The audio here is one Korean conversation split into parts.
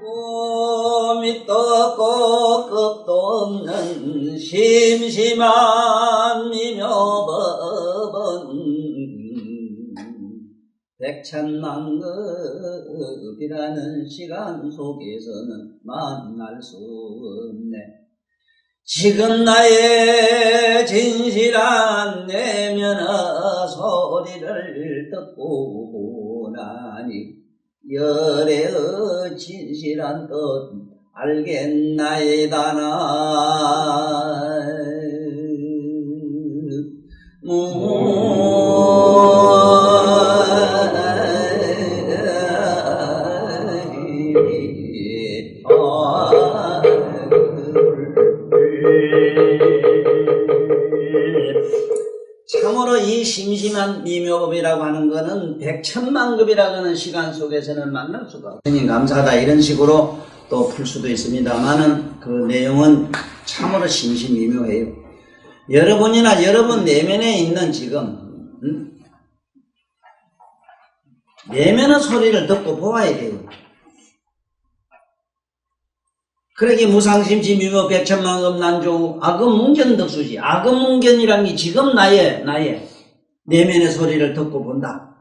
꿈이 떴고 끝도 없는 심심한 미묘법은 백천만급이라는 시간 속에서는 만날 수 없네. 지금 나의 진실한 내면의 소리를 듣고 나니 열애의 진실한 뜻 알겠나이다. 나 참으로 이 심심한 미묘법이라고 하는 것은 백천만급이라고 하는 시간 속에서는 만날 수가 없어요. 선생님 감사하다 이런 식으로 또 풀 수도 있습니다만은 그 내용은 참으로 심심미묘해요. 여러분이나 여러분 내면에 있는 지금 내면의 소리를 듣고 보아야 돼요. 그러기 무상심시 미묘 백천만급 난조 악음문견덕수지. 악음문견이란 게 지금 나의 내면의 소리를 듣고 본다.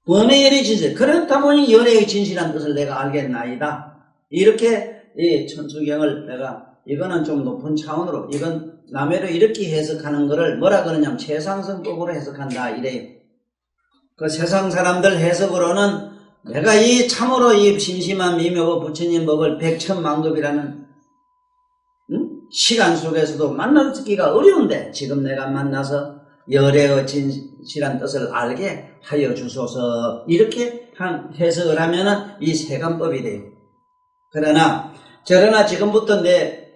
범의 열의 진실. 그렇다 보니 열의 진실한 뜻을 내가 알겠나이다. 이렇게 이 천수경을 내가 이거는 좀 높은 차원으로 이건 남해로 이렇게 해석하는 거를 뭐라 그러냐면 최상승법으로 해석한다 이래요. 그 세상 사람들 해석으로는 내가 이 참으로 이 심심한 미묘법 부처님 법을 백천만급이라는 시간 속에서도 만나기가 어려운데 지금 내가 만나서 열애의 진실한 뜻을 알게 하여 주소서 이렇게 해석을 하면은 이 세간법이 돼요. 그러나 지금부터 내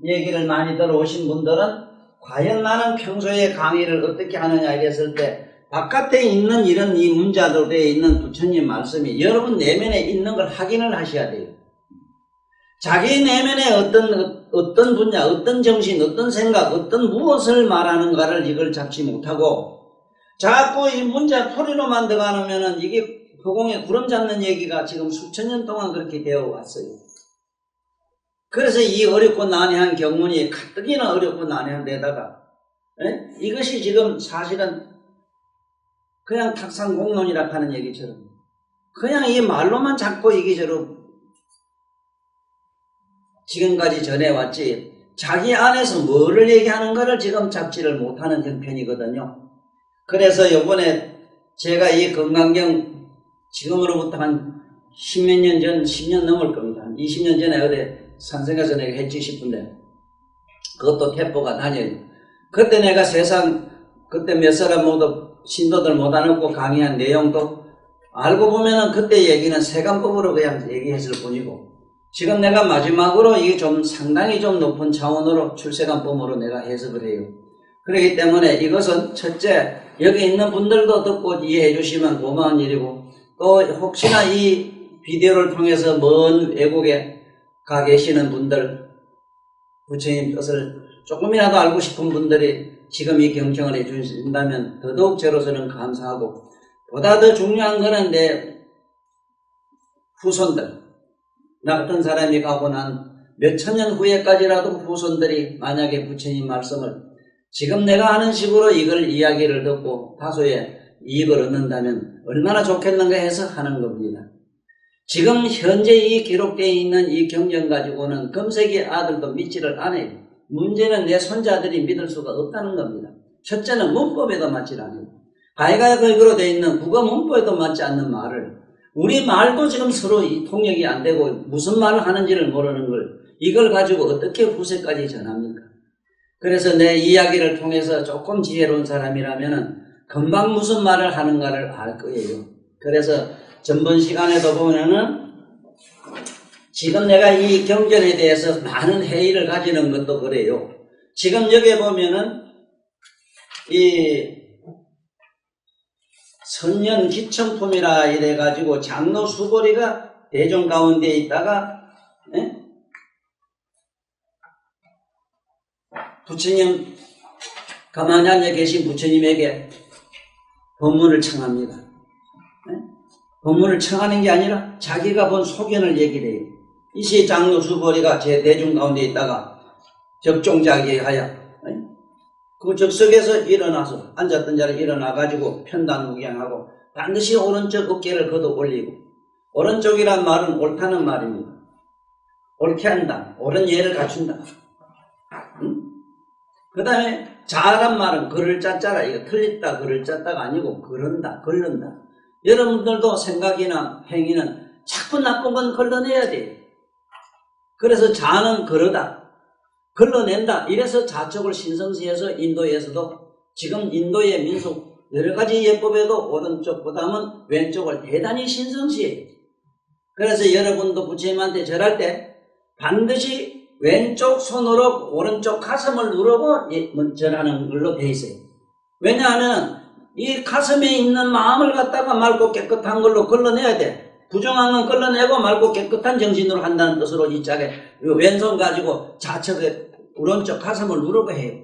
얘기를 많이 들어오신 분들은 과연 나는 평소에 강의를 어떻게 하느냐 이랬을 때 바깥에 있는 이런 이 문자들에 있는 부처님 말씀이 여러분 내면에 있는 걸 확인을 하셔야 돼요. 자기 내면에 어떤 분야, 어떤 정신, 어떤 생각, 어떤 무엇을 말하는가를 이걸 잡지 못하고 자꾸 이 문자 토리로만 들어가면은 이게 허공에 구름 잡는 얘기가 지금 수천 년 동안 그렇게 되어 왔어요. 그래서 이 어렵고 난해한 경문이 가뜩이나 어렵고 난해한 데다가 이것이 지금 사실은 그냥 탁상공론이라 하는 얘기처럼 그냥 이 말로만 자꾸 이기저로 지금까지 전해왔지 자기 안에서 뭐를 얘기하는가를 지금 잡지를 못하는 형편이거든요. 그래서 요번에 제가 이 건강경 지금으로부터 한 10몇 년 전, 10년 넘을 겁니다. 한 20년 전에 어디 산성에서 내가 했지 싶은데 그것도 태포가 다녀요. 그때 내가 세상 그때 몇 사람 모두 신도들 못 안았고 강의한 내용도 알고 보면은 그때 얘기는 세간법으로 그냥 얘기했을 뿐이고 지금 내가 마지막으로 이게 좀 상당히 좀 높은 차원으로 출세간법으로 내가 해석을 해요. 그렇기 때문에 이것은 첫째 여기 있는 분들도 듣고 이해해 주시면 고마운 일이고 또 혹시나 이 비디오를 통해서 먼 외국에 가 계시는 분들 부처님 뜻을 조금이라도 알고 싶은 분들이 지금 이 경청을 해주신다면 더더욱 저로서는 감사하고 보다 더 중요한 거는 내 후손들 나 같은 사람이 가고 난 몇천 년 후에까지라도 후손들이 만약에 부처님 말씀을 지금 내가 하는 식으로 이걸 이야기를 듣고 다소의 이익을 얻는다면 얼마나 좋겠는가 해서 하는 겁니다. 지금 현재 이 기록되어 있는 이 경전 가지고는 금세기 아들도 믿지를 않아요. 문제는 내 손자들이 믿을 수가 없다는 겁니다. 첫째는 문법에도 맞지 않아요. 가이가이거로 되어 있는 국어 문법에도 맞지 않는 말을 우리 말도 지금 서로 통역이 안 되고 무슨 말을 하는지를 모르는 걸 이걸 가지고 어떻게 후세까지 전합니까? 그래서 내 이야기를 통해서 조금 지혜로운 사람이라면은 금방 무슨 말을 하는가를 알 거예요. 그래서 전번 시간에도 보면은 지금 내가 이 경전에 대해서 많은 회의를 가지는 것도 그래요. 지금 여기에 보면은 이 선nhân 기천품이라 이래가지고 장로 수고리가 대종 가운데 있다가 부처님 가만히 앉아 계신 부처님에게 법문을 청합니다. 법문을 청하는 게 아니라 자기가 본 소견을 얘기를 해요. 이시 장로수보리가 제 대중 가운데 있다가 적종자기하여 그 적석에서 일어나서 앉았던 자리에 일어나가지고 편단무경하고 반드시 오른쪽 어깨를 걷어 올리고, 오른쪽이란 말은 옳다는 말입니다. 옳게 한다. 옳은 예를 갖춘다. 그 다음에 자란 말은 글을 짰자라. 이거 틀렸다 글을 짰다가 아니고 그런다 걸른다. 여러분들도 생각이나 행위는 자꾸 나쁜 건 걸러내야 돼요. 그래서 자는 그러다 걸러낸다. 이래서 자척을 신성시해서 인도에서도 지금 인도의 민속 여러 가지 예법에도 오른쪽보다는 왼쪽을 대단히 신성시해요. 그래서 여러분도 부처님한테 절할 때 반드시 왼쪽 손으로 오른쪽 가슴을 누르고 절하는 걸로 되어 있어요. 왜냐하면 이 가슴에 있는 마음을 갖다가 맑고 깨끗한 걸로 걸러내야 돼. 부정한 건 걸러내고 맑고 깨끗한 정신으로 한다는 뜻으로 이 짝에 왼손 가지고 좌측에 오른쪽 가슴을 누르고 해요.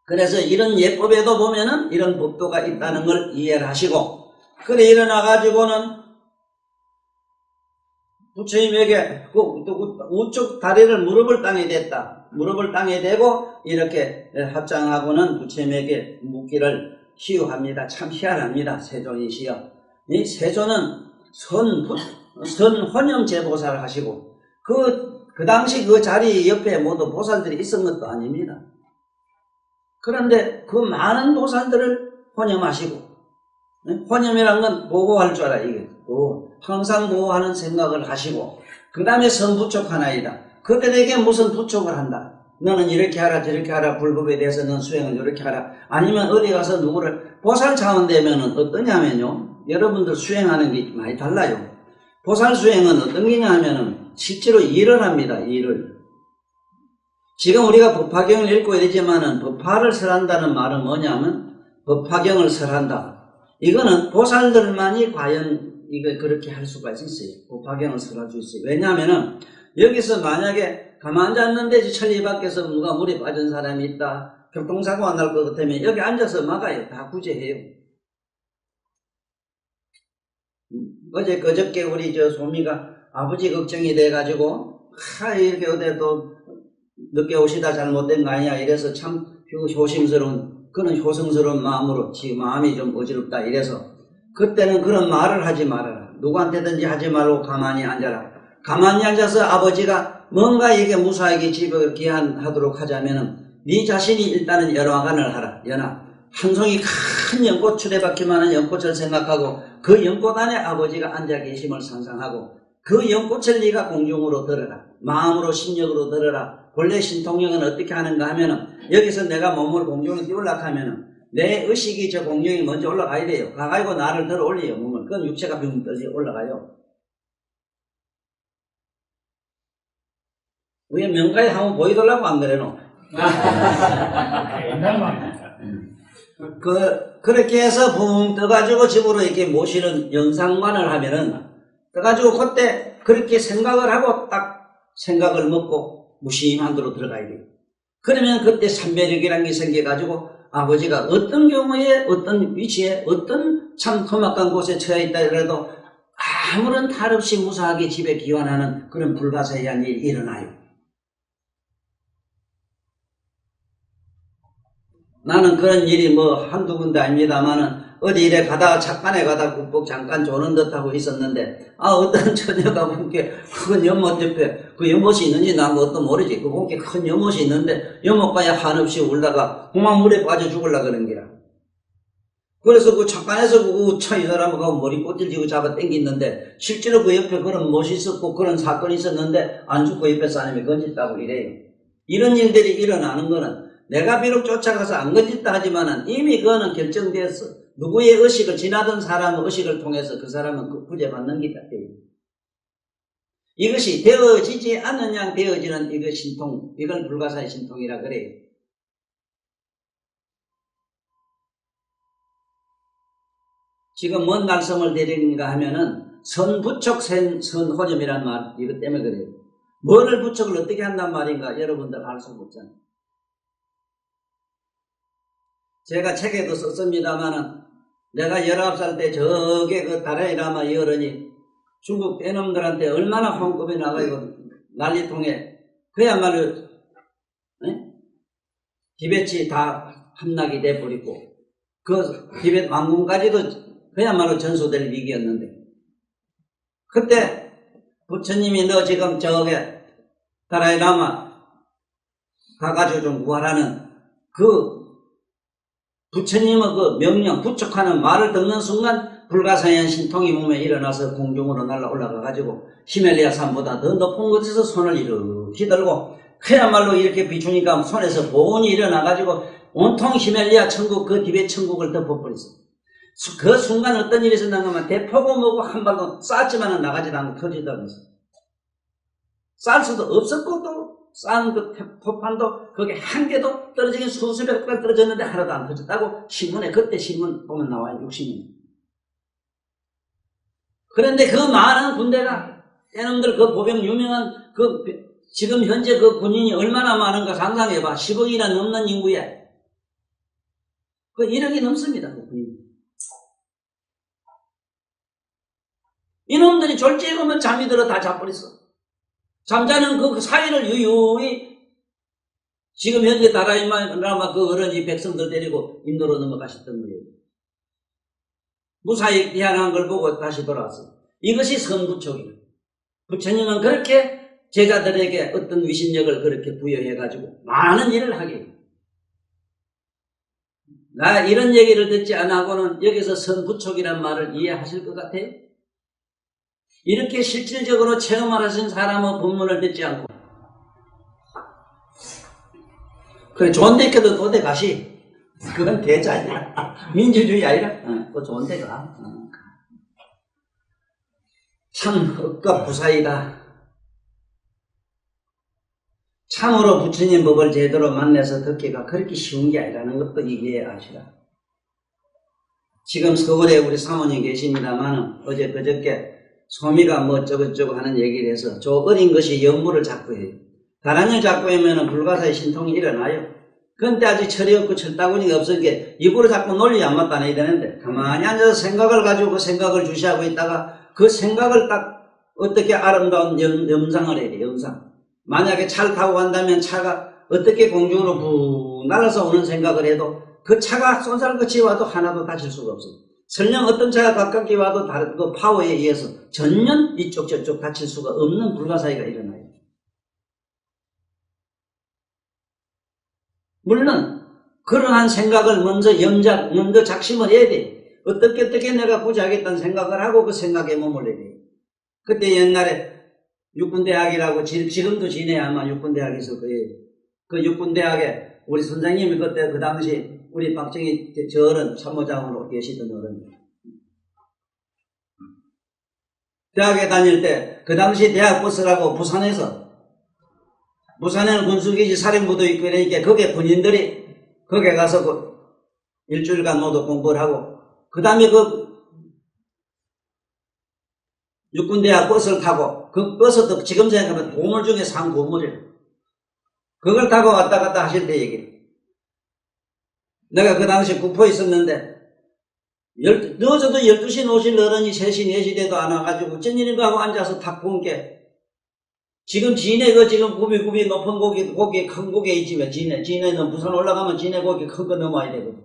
그래서 이런 예법에도 보면은 이런 법도가 있다는 걸 이해를 하시고, 그래 일어나가지고는 부처님에게 그 우측 다리를 무릎을 땅에 댔다. 무릎을 땅에 대고 이렇게 합장하고는 부처님에게 묻기를 희유합니다. 참 희한합니다. 세존이시여. 이 세존은 선헌염제보살을 하시고 그 당시 그 자리 옆에 모두 보살들이 있은 것도 아닙니다. 그런데 그 많은 보살들을 헌염하시고, 헌염이란 건 보호할 줄 알아. 이게 항상 보호하는 생각을 하시고, 그 다음에 선부촉하나이다. 그들에게 무슨 부촉을 한다. 너는 이렇게 하라 저렇게 하라. 불법에 대해서 넌 수행을 이렇게 하라. 아니면 어디 가서 누구를 보살 차원 되면은 어떠냐면요, 여러분들 수행하는 게 많이 달라요. 보살 수행은 어떤 게냐 하면은 실제로 일을 합니다. 일을. 지금 우리가 법화경을 읽고 이러지만은 법화를 설한다는 말은 뭐냐면 법화경을 설한다. 이거는 보살들만이 과연 이거 그렇게 할 수가 있어요. 법화경을 설할 수 있어요. 왜냐하면은 여기서 만약에 가만히 앉았는데 천리 밖에서 누가 물에 빠진 사람이 있다. 교통사고가 날 것 같으면 여기 앉아서 막아요. 다 구제해요. 어제 그저께 우리 소미가 아버지 걱정이 돼가지고 이렇게 어디 또 늦게 오시다 잘못된 거 아니야 이래서 참 조심스러운, 그런 효성스러운 마음으로 지금 마음이 좀 어지럽다 이래서 그때는 그런 말을 하지 말아라. 누구한테든지 하지 말고 가만히 앉아라. 가만히 앉아서 아버지가 뭔가 이게 무사하게 집을 귀환하도록 하자면은 네 자신이 일단은 연화관을 하라. 한 송이 큰 연꽃 추레받기만한 연꽃을 생각하고 그 연꽃 안에 아버지가 앉아 계심을 상상하고 그 연꽃을 네가 공중으로 들어라. 마음으로 심력으로 들어라. 본래 신통력은 어떻게 하는가 하면은 여기서 내가 몸을 공중으로 띄우려고 하면은 내 의식이 저 공중에 먼저 올라가야 돼요. 가가지고 나를 들어 올려요. 몸을. 그건 육체가 빙 떠서 올라가요. 우리 명가에 한번 보이더라고 안 그래노? 그렇게 해서 붕 떠가지고 집으로 이렇게 모시는 영상만을 하면은 떠가지고 그때 그렇게 생각을 하고 딱 생각을 먹고 무심한 데로 들어가야 돼요. 그러면 그때 삼배력이라는 게 생겨가지고 아버지가 어떤 경우에 어떤 위치에 어떤 참 험악한 곳에 처해 있다 그래도 아무런 탈 없이 무사하게 집에 귀환하는 그런 불가사의한 일이 일어나요. 나는 그런 일이 한두 군데 아닙니다만은 어디 이래 가다가 착간에 가다가 국복 잠깐 조는 듯하고 있었는데 어떤 처녀가 본게 큰 연못 옆에 그 연못이 있는지 난 그것도 모르지. 그 본게 큰 연못이 있는데 연못가에 한없이 울다가 공항물에 빠져 죽으려고 그런 게라. 그래서 그 착간에서 이 사람하고 머리 꼬질지고 잡아 당겼는데 실제로 그 옆에 그런 못이 있었고 그런 사건이 있었는데 안 죽고 옆에 사람이 건졌다고 이래요. 이런 일들이 일어나는 거는 내가 비록 쫓아가서 안 건졌다 하지만은 이미 그거는 결정되었어. 누구의 의식을 지나던 사람의 의식을 통해서 그 사람은 그 구제받는 게 같아요. 이것이 되어지지 않는 양 되어지는 이거 신통, 이걸 불가사의 신통이라 그래요. 지금 뭔 말씀을 드리는가 하면은 선부척 선호념이란 말, 이것 때문에 그래요. 뭐를 부척을 어떻게 한단 말인가 여러분들 알 수가 없잖아요. 제가 책에도 썼습니다만은 내가 19살 때 저게 그 다라이라마 이 어른이 중국 떼놈들한테 얼마나 황급에 나가고 난리통에 그야말로 티베트 다 함락이 돼버리고 그 티베트 왕궁까지도 그야말로 전소될 위기였는데 그때 부처님이 너 지금 저게 다라이라마 가가지고 좀 구하라는 그 부처님의 그 명령 부축하는 말을 듣는 순간 불가사의한 신통이 몸에 일어나서 공중으로 날아 올라가가지고 히말라야 산보다 더 높은 곳에서 손을 이렇게 들고 그야말로 이렇게 비추니까 손에서 보온이 일어나가지고 온통 히말라야 천국 그 티베트 천국을 덮어버렸어. 그 순간 어떤 일이 있었나 하면 대포고 뭐고 한 발도 쌌지만은 나가지도 않고 터지다면서 쌀 수도 없었고 또 싼 그 포판도 거기 한 개도 떨어지긴 수수백 발 떨어졌는데 하나도 안 터졌다고 신문에 그때 신문 보면 나와요. 60년. 그런데 그 많은 군대가 얘놈들 그 보병 유명한 그 지금 현재 그 군인이 얼마나 많은가 상상해봐. 10억이나 넘는 인구에 그 1억이 넘습니다. 그 군인. 이놈들이 졸지에 보면 잠이 들어 다 자버렸어. 잠자는 그 사이를 유유히 지금 현재 다라이라마 그 어른이 백성들 데리고 인도로 넘어가셨던 거예요. 무사히 피한한 걸 보고 다시 돌아왔어요. 이것이 선부촉이에요. 부처님은 그렇게 제자들에게 어떤 위신력을 그렇게 부여해가지고 많은 일을 하게 해요. 나 이런 얘기를 듣지 않고는 여기서 선부촉이란 말을 이해하실 것 같아요? 이렇게 실질적으로 체험을 하신 사람의 법문을 듣지 않고 그래 좋은 데 있거든 어디 가시 그건 대자야 민주주의 아니라 그 좋은 데 가 참 흑과 부사이다. 참으로 부처님 법을 제대로 만나서 듣기가 그렇게 쉬운 게 아니라는 것도 이해하시라. 지금 서울에 우리 사모님 계십니다만 어제 그저께 소미가 뭐 어쩌고저쩌고 하는 얘기를 해서 저 어린 것이 연물을 자꾸 해요. 다란을 자꾸 하면은 불가사의 신통이 일어나요. 그런데 아직 철이 없고 철다구니가 없으니까 입으로 자꾸 논리 안 맞다내야 되는데 가만히 앉아서 생각을 가지고 그 생각을 주시하고 있다가 그 생각을 딱 어떻게 아름다운 염상을 해야 돼요. 염상. 만약에 차를 타고 간다면 차가 어떻게 공중으로 부 날아서 오는 생각을 해도 그 차가 쏜살같이 와도 하나도 다칠 수가 없어요. 설령 어떤 차가 가깝게 와도 다른 그 파워에 의해서 전혀 이쪽 저쪽 다칠 수가 없는 불가사의가 일어나요. 물론 그러한 생각을 먼저 작심을 해야 돼. 어떻게 내가 부자하겠다는 생각을 하고 그 생각에 머물러야 돼. 그때 옛날에 육군대학이라고 지금도 지내 아마 육군대학에서 그 육군대학에 우리 선생님이 그때 그 당시 우리 박정희 저 어른 참모장으로 계시던 어른 대학에 다닐 때 그 당시 대학 버스라고 부산에는 군수기지 사령부도 있고 이러니까 거기에 군인들이 거기에 가서 그 일주일간 모두 공부를 하고 그 다음에 그 육군대학 버스를 타고 그 버스도 지금 생각하면 고물 중에 상고물이에요. 그걸 타고 왔다 갔다 하실 때 얘기해요. 내가 그 당시 구포에 있었는데 늦어도 12시 노실 어른이 3시 4시 돼도 안 와가지고 어쩐 일인가 하고 앉아서 탁 본 게 지금 진해 그 지금 굽이 높은 고기 큰 고개 있지만 진해는 부산 올라가면 진해 고기 큰 거 넘어야 되거든.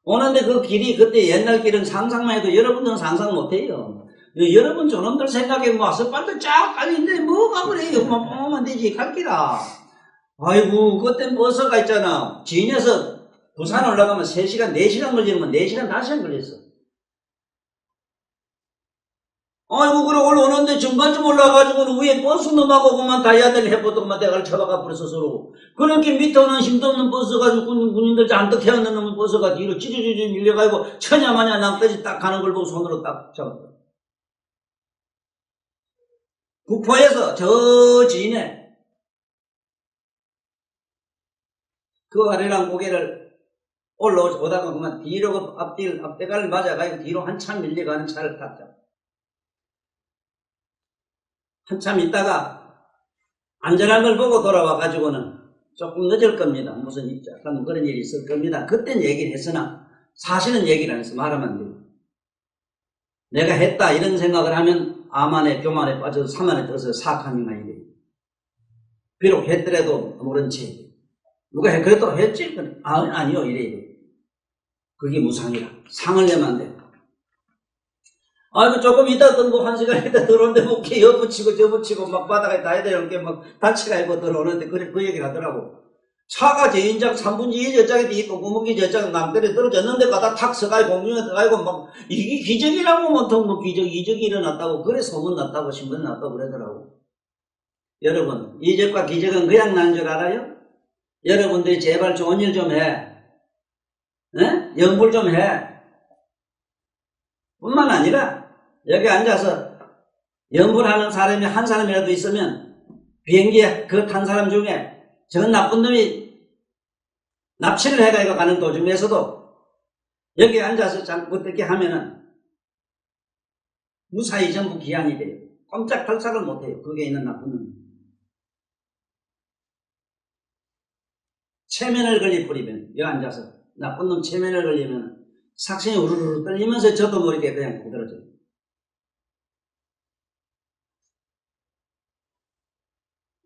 오는데 그 길이 그때 옛날 길은 상상만 해도 여러분들은 상상 못해요. 여러분 저놈들 생각에 뭐 아스팔트 쫙 깔린데 뭐가 그래요. 뻥하면 되지 갈 길아. 아이고 그때 버스가 있잖아. 진해에서 부산 올라가면 3시간 4시간 걸리면 4시간 5시간 걸렸어. 아이고 그래 올라오는데 중간쯤 올라가가지고 위에 버스 넘어가고 그만 다이아들 해보더만 대가를 쳐박아 버렸어 서로. 그렇게 밑에 오는 힘도 없는 버스가 군인들 잔뜩 태워놓는 놈의 버스가 뒤로 찌르르르 밀려가지고 처냐마냐 남까지 딱 가는 걸 보고 손으로 딱 잡았다. 구포에서 저 진해 그 아래랑 고개를 올라오다가 그만 뒤로 앞대가를 맞아가지고 뒤로 한참 밀려가는 차를 탔죠. 한참 있다가 안전한 걸 보고 돌아와가지고는 조금 늦을 겁니다. 무슨 약간 그런 일이 있을 겁니다. 그땐 얘기를 했으나 사실은 얘기를 안 해서 말하면 안 돼요. 내가 했다 이런 생각을 하면 암안에 교만에 빠져서 사만에 들어서 사악한 인간이 돼요. 비록 했더라도 모른 채 누가 해 그래도 했지? 아니요 이래야 돼요. 그게 무상이라. 상을 내면 안 돼. 아이고 조금 이따 뜬고 한 시간 있다 들어오는데 뭐 이렇게 엿붙이고 저붙이고 막 바닥에 다 해야 되는 막 다치가 있고 들어오는데 그 얘기를 하더라고. 차가 제인작 3분의 2 저짝에 이 똥구멍이 저짝 남들이 떨어졌는데 가다 탁 서가지고 공중에 들어가고 막 이게 기적이라고 보통 뭐 이적이 일어났다고 그래 소문 났다고 신문 났다고 그러더라고. 여러분 이적과 기적은 그냥 난 줄 알아요? 여러분들이 제발 좋은 일 좀 해. 연불 좀 해. 뿐만 아니라 여기 앉아서 연불하는 사람이 한 사람이라도 있으면 비행기에 그 탄 사람 중에 저 나쁜 놈이 납치를 해가지고 가는 도중에서도 여기 앉아서 어떻게 하면은 무사히 전부 기한이 돼요. 꼼짝달싹을 못해요. 거기에 있는 나쁜 놈이. 체면을 걸리버리면 여기 앉아서 나쁜 놈 체면을 걸리면 삭신이 우르르 떨리면서 저도 모르게 그냥 고들어져요.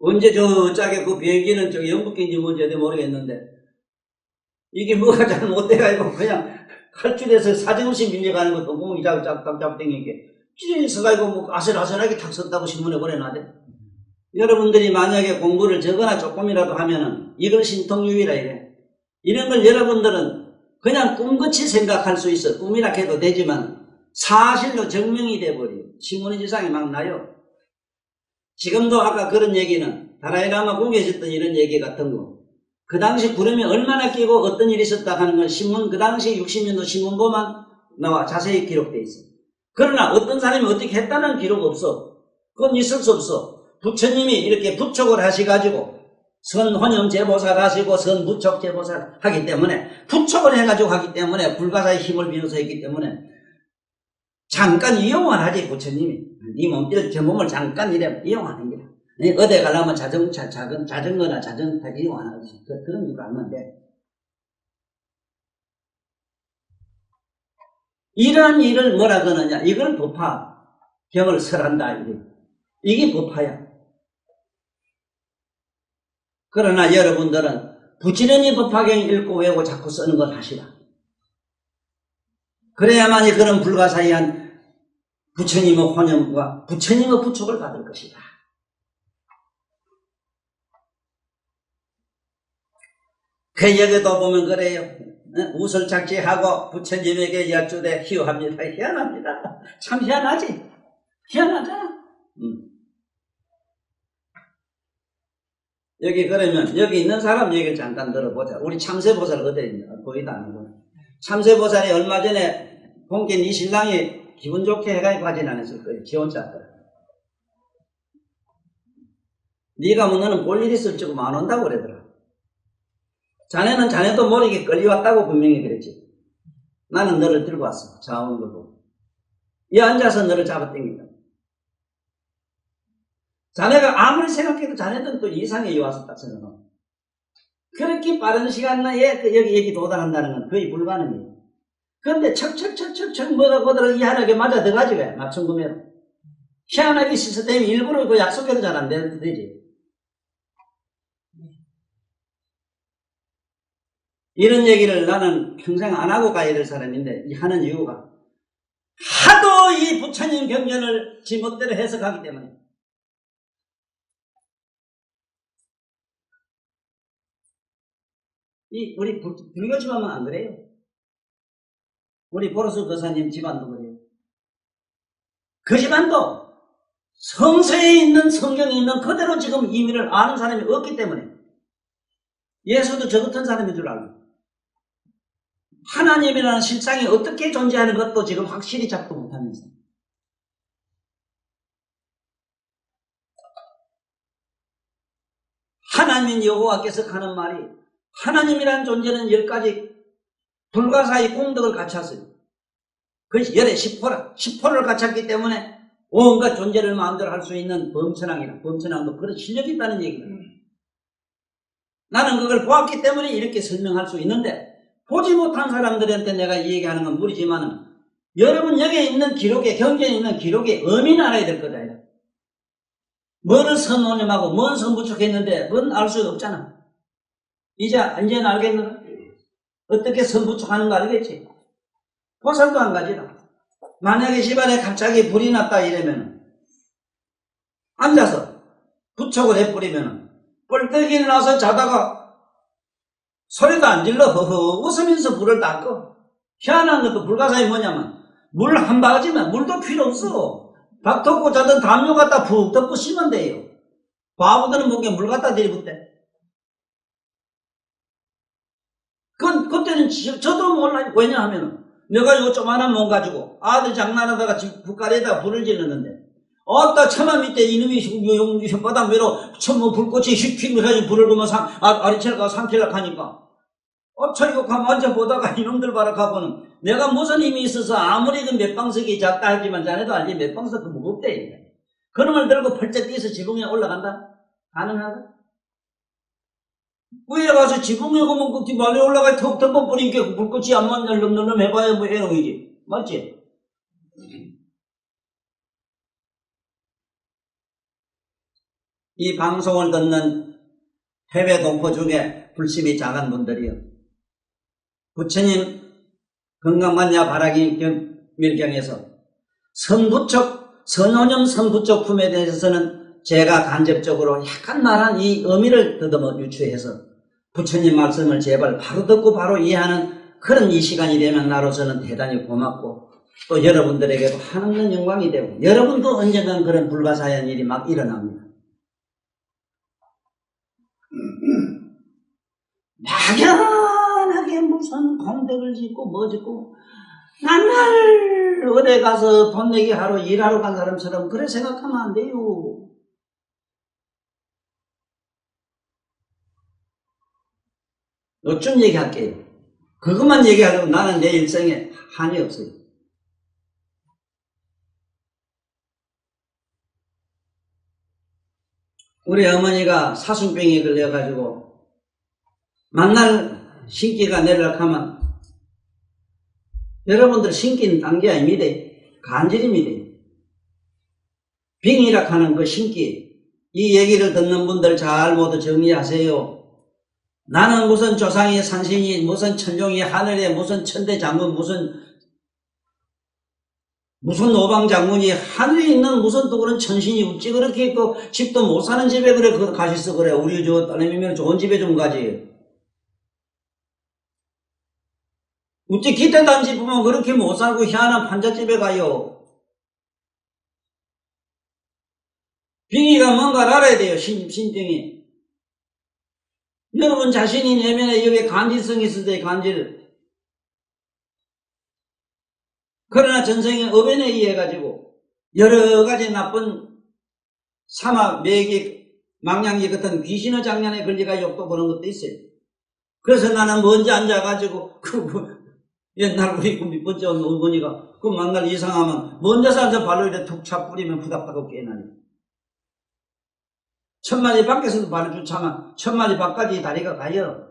언제 저짝에 그 비행기는 저 영국인지 뭔지 모르겠는데 이게 뭐가 잘못돼가지고 그냥 칼줄에서 사정없이 밀려가는 것도 구멍이 짭짭짭 땡기게 기준이 서가지고 뭐 아슬아슬하게 탁 섰다고 신문에 보내놔대. 여러분들이 만약에 공부를 적거나 조금이라도 하면은 이걸 신통유의라 이래. 이런 걸 여러분들은 그냥 꿈같이 생각할 수 있어. 꿈이라 해도 되지만 사실로 증명이 돼버려요. 신문의 지상이 막 나요. 지금도 아까 그런 얘기는 다라이라마 궁에 있었던 이런 얘기 같은 거. 그 당시 구름이 얼마나 끼고 어떤 일이 있었다 하는 건 신문 그 당시 60년도 신문고만 나와 자세히 기록돼 있어. 그러나 어떤 사람이 어떻게 했다는 기록 없어. 그건 있을 수 없어. 부처님이 이렇게 부촉을 하셔가지고 선혼염 제보살 하시고 선부촉 제보살 하기 때문에 부촉을 해가지고 하기 때문에 불가사의 힘을 빌어서 했기 때문에 잠깐 이용을 하지 부처님이 이 몸뚱이 저 몸을 잠깐 이용하는 거야. 어디 가려면 자전거나 자전거 이용하는 거지. 그런 식으로 하면 돼. 이러한 일을 뭐라 그러느냐 이걸 법화 경을 설한다 이게 법화야. 그러나 여러분들은 부지런히 법화경 읽고 외우고 자꾸 쓰는 걸 하시라. 그래야만이 그런 불가사의한 부처님의 혼념과 부처님의 부촉을 받을 것이다. 그 얘기도 보면 그래요. 우설 착지하고 부처님에게 여쭈되 희화합니다. 희한합니다. 참 희한하지? 희한하잖아. 여기 그러면 여기 있는 사람 얘기를 잠깐 들어보자. 우리 참새보살 어디에 있냐? 보이도 않는 참새보살이 얼마 전에 본긴 이 신랑이 기분 좋게 해가지고 하진 않았을 거예요. 지 혼자 하더라. 네가 뭐 너는 볼 일 있을 적은 안 온다고 그러더라. 자네는 자네도 모르게 끌려왔다고 분명히 그랬지. 나는 너를 들고 왔어. 자오는 거 보고. 이 앉아서 너를 잡아당긴다. 자네가 아무리 생각해도 자네는 또 이상해 와서 딱 생각하고. 그렇게 빠른 시간 내에 여기 도달한다는 건 거의 불가능해요. 그런데 척척척척척 뭐가 거들어 희한하게 맞아 들어가지 왜? 맞춤구매로. 희한하게 시스템이 일부러 그 약속해도 잘 안 되지. 이런 얘기를 나는 평생 안 하고 가야 될 사람인데 하는 이유가 하도 이 부처님 경전을 지멋대로 해석하기 때문에. 우리 불교 집안만 안 그래요. 우리 보로스 거사님 집안도 그래요. 그 집안도 성서에 있는 성경에 있는 그대로 지금 의미를 아는 사람이 없기 때문에 예수도 저 같은 사람인 줄 알고 하나님이라는 실상이 어떻게 존재하는 것도 지금 확실히 잡도 못하면서 하나님인 여호와께서 하는 말이 하나님이라는 존재는 10가지 불가사의 공덕을 갖췄어요. 그것이 열의 10호를 갖췄기 때문에 온갖 존재를 마음대로 할 수 있는 범천왕도 그런 실력이 있다는 얘기다. 나는 그걸 보았기 때문에 이렇게 설명할 수 있는데 보지 못한 사람들한테 내가 이 얘기하는 건 무리지만은 여러분 여기에 있는 기록에, 경전에 있는 기록에 의미는 알아야 될 거다. 뭐를 선언하고 뭔 선부축했는데 그건 알 수 없잖아. 이제는 알겠는가? 어떻게 선부축하는 거 알겠지? 보살도 안 가지라. 만약에 집안에 갑자기 불이 났다 이러면 앉아서 부축을 해버리면 뻘떡이 일어나서 자다가 소리도 안 질러 허허 웃으면서 불을 다 꺼. 희한한 것도 불가사의 뭐냐면 물 한 바가지면 물도 필요 없어. 밥 덮고 자던 담요 갖다 푹 덮고 씻으면 돼요. 바보들은 목에 물 갖다 들이붓대. 그때는 저도 몰라요. 왜냐하면 내가 요 조만한 몸 가지고 아들 장난하다가 북가리에다가 불을 질렀는데 어따 차마 밑에 이놈이 혓바닥 위로 천뭐 불꽃이 휙휙 해가지고 불을 보면 아리채가 삼킬락 하니까 저 이거 가만 앉아보다가 이놈들 봐라 가보는 내가 무슨 힘이 있어서 아무리 그 몇방석이 작다 하지만 자네도 알지 몇방석 그 무겁대. 그놈을 들고 펄쩍 뛰어서 지붕에 올라간다? 가능하다? 위에 가서 지붕에 가면 그 말에 올라가 턱 덮어 버리니까 불꽃이 안만 널름널름 해봐야 뭐 해롱이지. 맞지? 이 방송을 듣는 해외 동포 중에 불심이 작은 분들이요. 부처님 건강만야 바라기 밀경에서 선호념 선부처품에 대해서는 제가 간접적으로 약간 말한 이 의미를 더듬어 유추해서 부처님 말씀을 제발 바로 듣고 바로 이해하는 그런 이 시간이 되면 나로서는 대단히 고맙고 또 여러분들에게도 한없는 영광이 되고 여러분도 언젠간 그런 불가사의한 일이 막 일어납니다. 막연하게 무슨 공덕을 짓고 뭐 짓고 맨날 어디 가서 돈 내기 하러 일하러 간 사람처럼 그래 생각하면 안 돼요. 요쯤 얘기할게요. 그것만 얘기하려고 나는 내 일생에 한이 없어요. 우리 어머니가 사순병에 걸려가지고 만날 신기가 내리려고 하면 여러분들 신기는 딴 게 아닙니다. 간질입니다. 빙이라 하는 그 신기 이 얘기를 듣는 분들 잘 모두 정리하세요. 나는 무슨 조상이 산신이 무슨 천종이 하늘에 무슨 천대장군 무슨 오방장군이 하늘에 있는 무슨 또 그런 천신이 어찌 그렇게 있고 집도 못 사는 집에 그래 가시서 그래. 우리 저 딸내미면 좋은 집에 좀 가지. 어찌 기대 단지 보면 그렇게 못 살고 희한한 판잣집에 가요. 빙의가 뭔가를 알아야 돼요. 신빙이. 여러분 자신이 내면에 여기에 간질성이 있을 때 간질. 그러나 전생에 업연에 의해가지고 여러 가지 나쁜 사막, 매기, 망냥기 같은 귀신의 장난에 걸려가 욕도 보는 것도 있어요. 그래서 나는 먼저 앉아가지고 옛날 우리 그 밑번째 어머니가 그 만날 이상하면 먼저서 앉아 발로 이렇게 툭 차 뿌리면 부닥부닥 깨나니. 천마리 밖에서도 발을 주차면 천마리 밖까지 다리가 가요.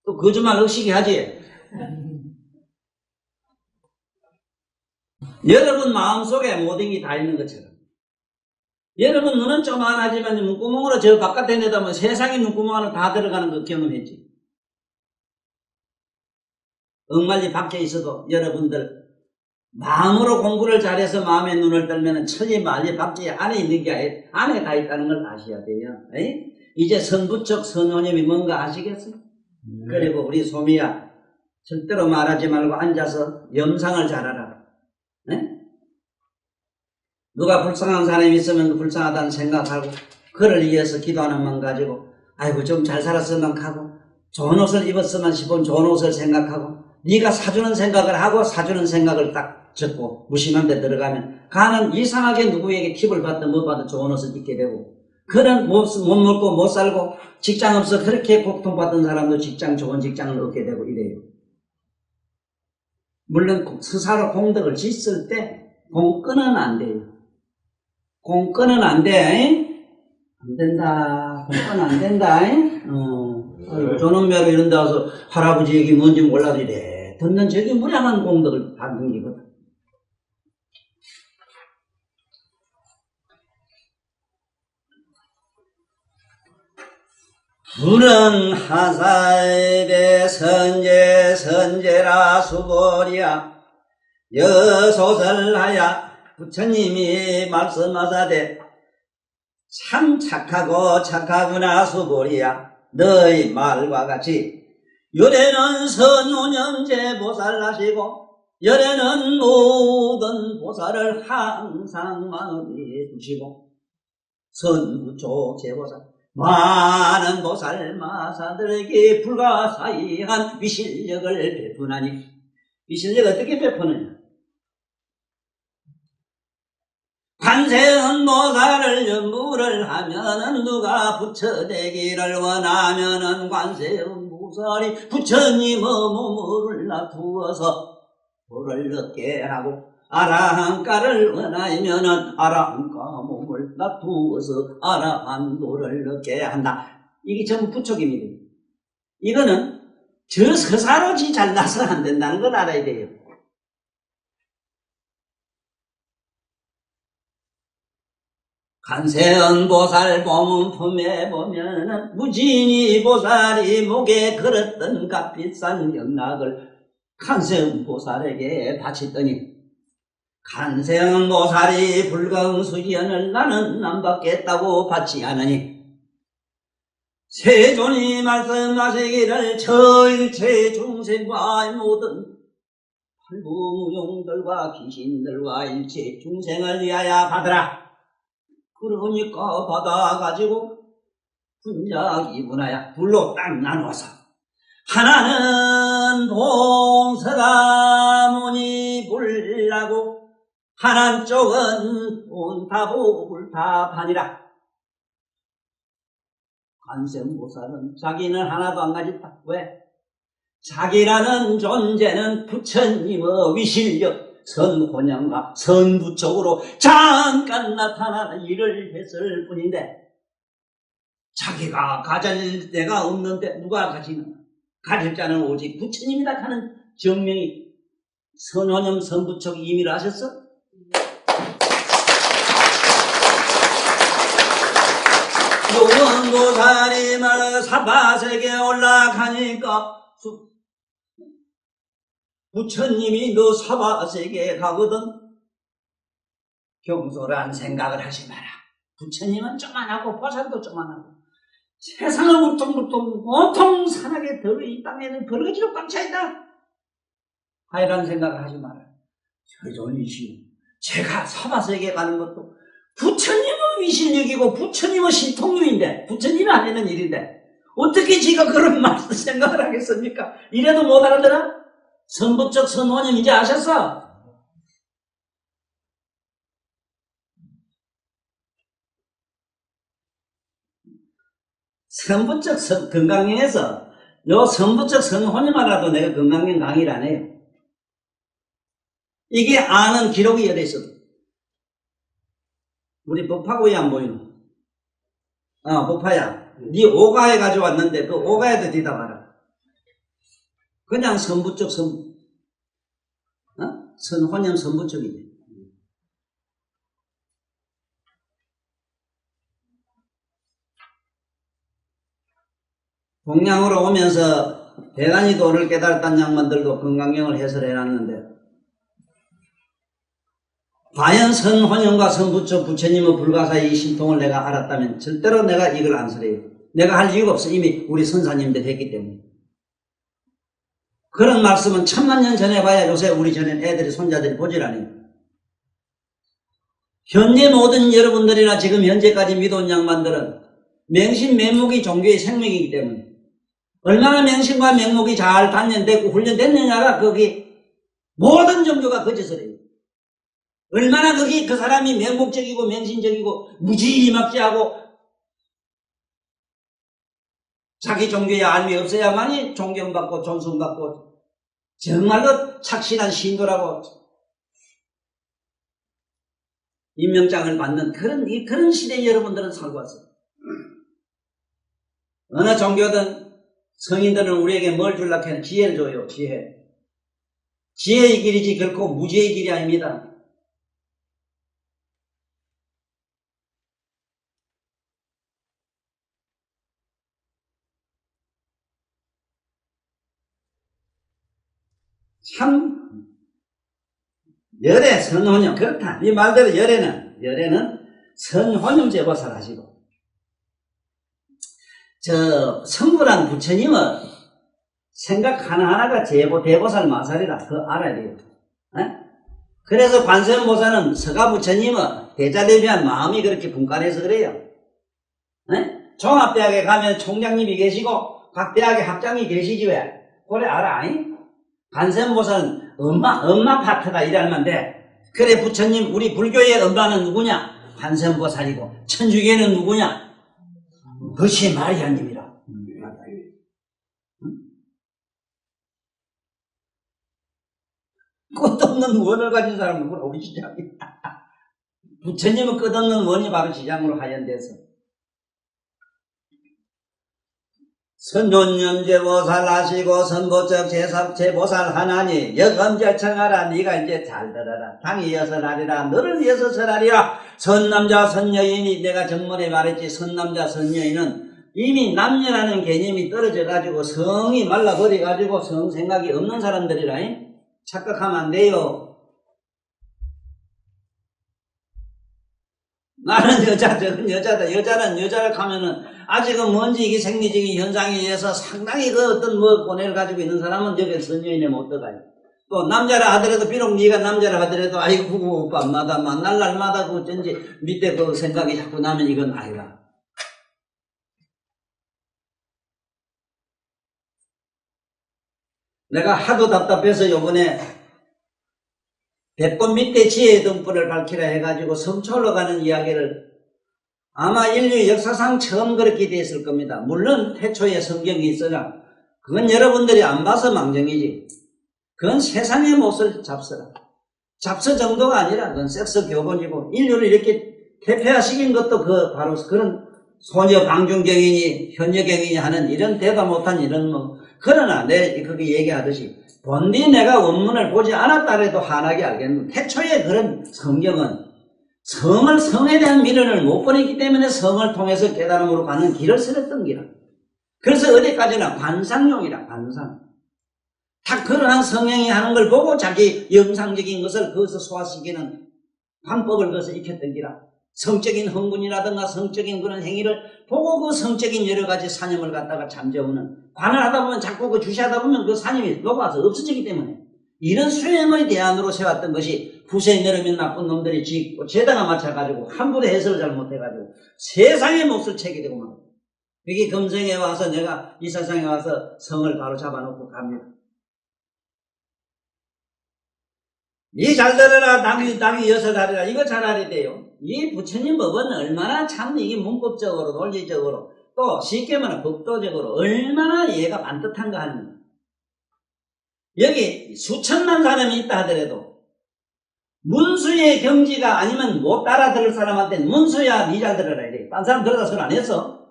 또 거짓말 억시게 하지. 여러분 마음속에 모든 게 다 있는 것처럼 여러분 눈은 조만하지만 눈구멍으로 저 바깥에 내다보면 세상의 눈구멍으로 다 들어가는 거 경험했지. 억만리 밖에 있어도 여러분들 마음으로 공부를 잘해서 마음의 눈을 들면 천리 만리 밖에 안에 있는 게 안에 가 있다는 걸 아셔야 돼요. 에이? 이제 선부적 선호념이 뭔가 아시겠어요? 그리고 우리 소미야 절대로 말하지 말고 앉아서 염상을 잘하라. 에? 누가 불쌍한 사람이 있으면 불쌍하다는 생각하고 그를 위해서 기도하는 마음 가지고 아이고 좀 잘 살았으면 하고 좋은 옷을 입었으면 싶은 좋은 옷을 생각하고 네가 사주는 생각을 하고 사주는 생각을 딱 적고 무심한 데 들어가면 가는 이상하게 누구에게 팁을 받든 뭐 받든 좋은 옷을 입게 되고 그런 못 먹고 못 살고 직장 없어 그렇게 고통받던 사람도 좋은 직장을 얻게 되고 이래요. 물론 스스로 공덕을 짓을 때 공권은 안 돼요. 공권은 안 돼. 안 된다. 공권 안 된다. 저놈매로 이런 데 와서 할아버지 얘기 뭔지 몰라도 이래 듣는 적이 무량한 공덕을 받는 기거든. 불은 하사입에 선제라 수보리야 여소설하야 부처님이 말씀하사되 참 착하구나 수보리야 너희 말과 같이 열에는 선유념제 보살하시고 열에는 모든 보살을 항상 마음에 두시고 선부초 제보살 많은 보살 마사들에게 불가사의한 위실력을 베푸나니 위실력 어떻게 베푸느냐 관세음 보살을 연부를 하면은 누가 부처되기를 원하면은 관세음 보살이 부처님의 몸을 놔두어서 도를 얻게 하고 아라한가를 원하면은 아라한가 몸을 놔두어서 아라한도를 얻게 한다. 이게 전부 부처입니다. 이거는 저 서사로지 잘나서 안 된다는 걸 알아야 돼요. 관세음 보살 보문품에 보면은 무진이 보살이 목에 걸었던 값비싼 영락을 관세음 보살에게 바쳤더니 관세음 보살이 불광수연을 나는 안 받겠다고 받지 않으니 세존이 말씀하시기를 저일체 중생과 모든 팔부무용들과 귀신들과 일체 중생을 위하여 받으라. 그러니까 받아가지고 분작 이분하여 둘로 딱 나누어서 하나는 봉서가문이 불라고 하나 쪽은 온타불타판이라. 관세음보살은 자기는 하나도 안 가졌다. 왜? 자기라는 존재는 부처님의 위실력 선혼양과 선부적으로 잠깐 나타나는 일을 했을 뿐인데 자기가 가질 데가 없는데 누가 가지느냐? 가질 자는 오직 부처님이다 하는 정명이 선혼양 선부적 임의를 하셨어? 요원도사리 말 사바세계 올라가니까 부처님이 너 사바세계에 가거든. 경솔한 생각을 하지 마라. 부처님은 쪼만하고 보살도 쪼만하고 세상은 우퉁부퉁 온통 산하게 더러 이 땅에는 벌거지로 꽉 차있다. 하이란 생각을 하지 마라. 세존이시오. 제가 사바세계에 가는 것도 부처님의 위실력이고 부처님의 신통력인데 부처님이 안 하는 일인데 어떻게 지가 그런 말을 생각을 하겠습니까? 이래도 못 알아들어? 선부적 선호님 이제 아셨어? 선부적 건강경에서 요 선부적 선호님 알아도 내가 건강경 강의를 안 해요. 이게 아는 기록이 여러 있어도 우리 법화고에 안 보이노? 법화야. 네 오가에 가져왔는데 그 오가에도 대답하라. 그냥 선부적 선혼념 선부적이지. 동양으로 오면서 대단히 도를 깨달았던 양반들도 건강경을 해설해놨는데 과연 선혼념과 선부적 부처님의 불가사의 신통을 내가 알았다면 절대로 내가 이걸 안 설해요. 내가 할 이유가 없어. 이미 우리 선사님들 했기 때문에. 그런 말씀은 천만 년 전에 봐야 요새 우리 전에 애들이 손자들이 보질 않아요. 현재 모든 여러분들이나 지금 현재까지 믿어온 양반들은 맹신 맹목이 종교의 생명이기 때문에 얼마나 맹신과 맹목이 잘 단련되고 훈련됐느냐가 거기 모든 종교가 거짓을 해요. 얼마나 거기 그 사람이 맹목적이고 맹신적이고 무지막지하고 자기 종교에 알미 없어야만이 존경받고 존중받고 정말로 착실한 신도라고 임명장을 받는 그런 시대에 여러분들은 살고 왔어요. 어느 종교든 성인들은 우리에게 뭘 주려고 하는 지혜를 줘요. 지혜. 지혜의 길이지 결코 무지의 길이 아닙니다. 참 열애 선혼용 그렇다. 이 말대로 열애는 선혼용제보살 하시고 저 성불한 부처님은 생각 하나하나가 대보살 마살이라 그거 알아야 돼요. 에? 그래서 관세음보살은 서가부처님은 대자대비한 마음이 그렇게 분간해서 그래요. 에? 종합대학에 가면 총장님이 계시고 각 대학에 학장이 계시지 왜? 그래 알아? 관세음보살은 엄마 파트가 일하면 돼. 그래 부처님 우리 불교의 엄마는 누구냐? 관세음보살이고 천주교는 누구냐? 그것이 마리아님이라. 끝없는 원을 가진 사람은 우리 지장이다. 부처님은 끝없는 원이 바로 지장으로 하연돼서 선존념제보살 하시고 선보적 제보살 하나니 역엄절청하라. 네가 이제 잘 들어라. 당이 여설하리라. 너를 위해서 설하리라. 선남자 선여인이 내가 전번에 말했지. 선남자 선여인은 이미 남녀라는 개념이 떨어져 가지고 성이 말라버려 가지고 성 생각이 없는 사람들이라. 착각하면 안 돼요. 나는 여자, 저건 여자다. 여자는 여자를 가면은 아직은 뭔지 이게 생리적인 현상에 의해서 상당히 그 어떤 고뇌를 가지고 있는 사람은 여기 선녀인에 못 들어가요. 또 남자라 하더라도 비록 네가 남자라 하더라도 아이고 밤마다 만날 날마다 그 어쩐지 밑에 그 생각이 자꾸 나면 이건 아니라. 내가 하도 답답해서 요번에 배꼽 밑에 지혜의 등불을 밝히라 해가지고 성철로 가는 이야기를 아마 인류 역사상 처음 그렇게 됐을 겁니다. 물론 태초에 성경이 있으나 그건 여러분들이 안 봐서 망정이지. 그건 세상의 못을 잡서라. 잡서 정도가 아니라 그건 섹스 교본이고 인류를 이렇게 퇴폐화시킨 것도 그 바로 그런 소녀 방중경인이 현여경인이 하는 이런 대가 못한 이런 그러나 내 그게 얘기하듯이 본디 내가 원문을 보지 않았다 해도 환하게 알겠는데 태초에 그런 성경은 성에 대한 미련을 못 버리기 때문에 성을 통해서 깨달음으로 가는 길을 설했던 기라. 그래서 어디까지나 관상용이라. 관상. 다 그러한 성령이 하는 걸 보고 자기 영상적인 것을 거기서 소화시키는 방법을 거기서 익혔던 기라. 성적인 흥분이라든가 성적인 그런 행위를 보고 그 성적인 여러 가지 사념을 갖다가 잠재우는 관을 하다 보면 자꾸 그 주시하다 보면 그 사념이 녹아서 없어지기 때문에 이런 수행의 대안으로 세웠던 것이 후세 여러분 나쁜 놈들이 짓고 죄다가 맞춰가지고 함부로 해석을 잘못해가지고 세상의 몫을 채게 되고 막 여기 금성에 와서 내가 이 세상에 와서 성을 바로 잡아놓고 갑니다. 이 잘 들어라. 당이 여설하리라. 이거 잘 알아야 돼요. 이 부처님 법은 얼마나 참 이게 문법적으로 논리적으로 또 쉽게 말하면 법도적으로 얼마나 이해가 반듯한가 하는 거예요. 여기 수천만 사람이 있다 하더라도 문수의 경지가 아니면 못 따라들을 사람한테 문수야 니 잘 들어라 이래. 딴 사람 들어다 소리 안 했어?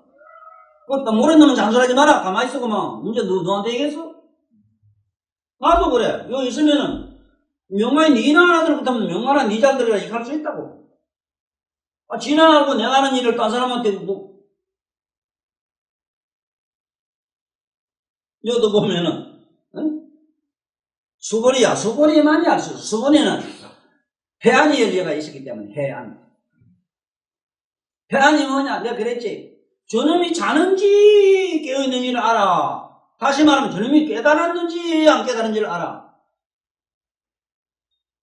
그것도 모르는 놈은 잔소리하지 마라. 가만히 있어 그만. 문제 너한테 얘기했어? 나도 그래. 여기 있으면은 명마에 니나 알아들었다면 명마라 니 잘 들어라 이렇게 할 수 있다고. 지나가고 내가 하는 일을 딴 사람한테 여도 보면은 수보리야. 수보리만이 알 수 있어. 수보리는 해안이 열려가 있었기 때문에 해안. 해안이 뭐냐? 내가 그랬지. 저놈이 자는지 깨어있는지를 알아. 다시 말하면 저놈이 깨달았는지 안 깨달은지를 알아.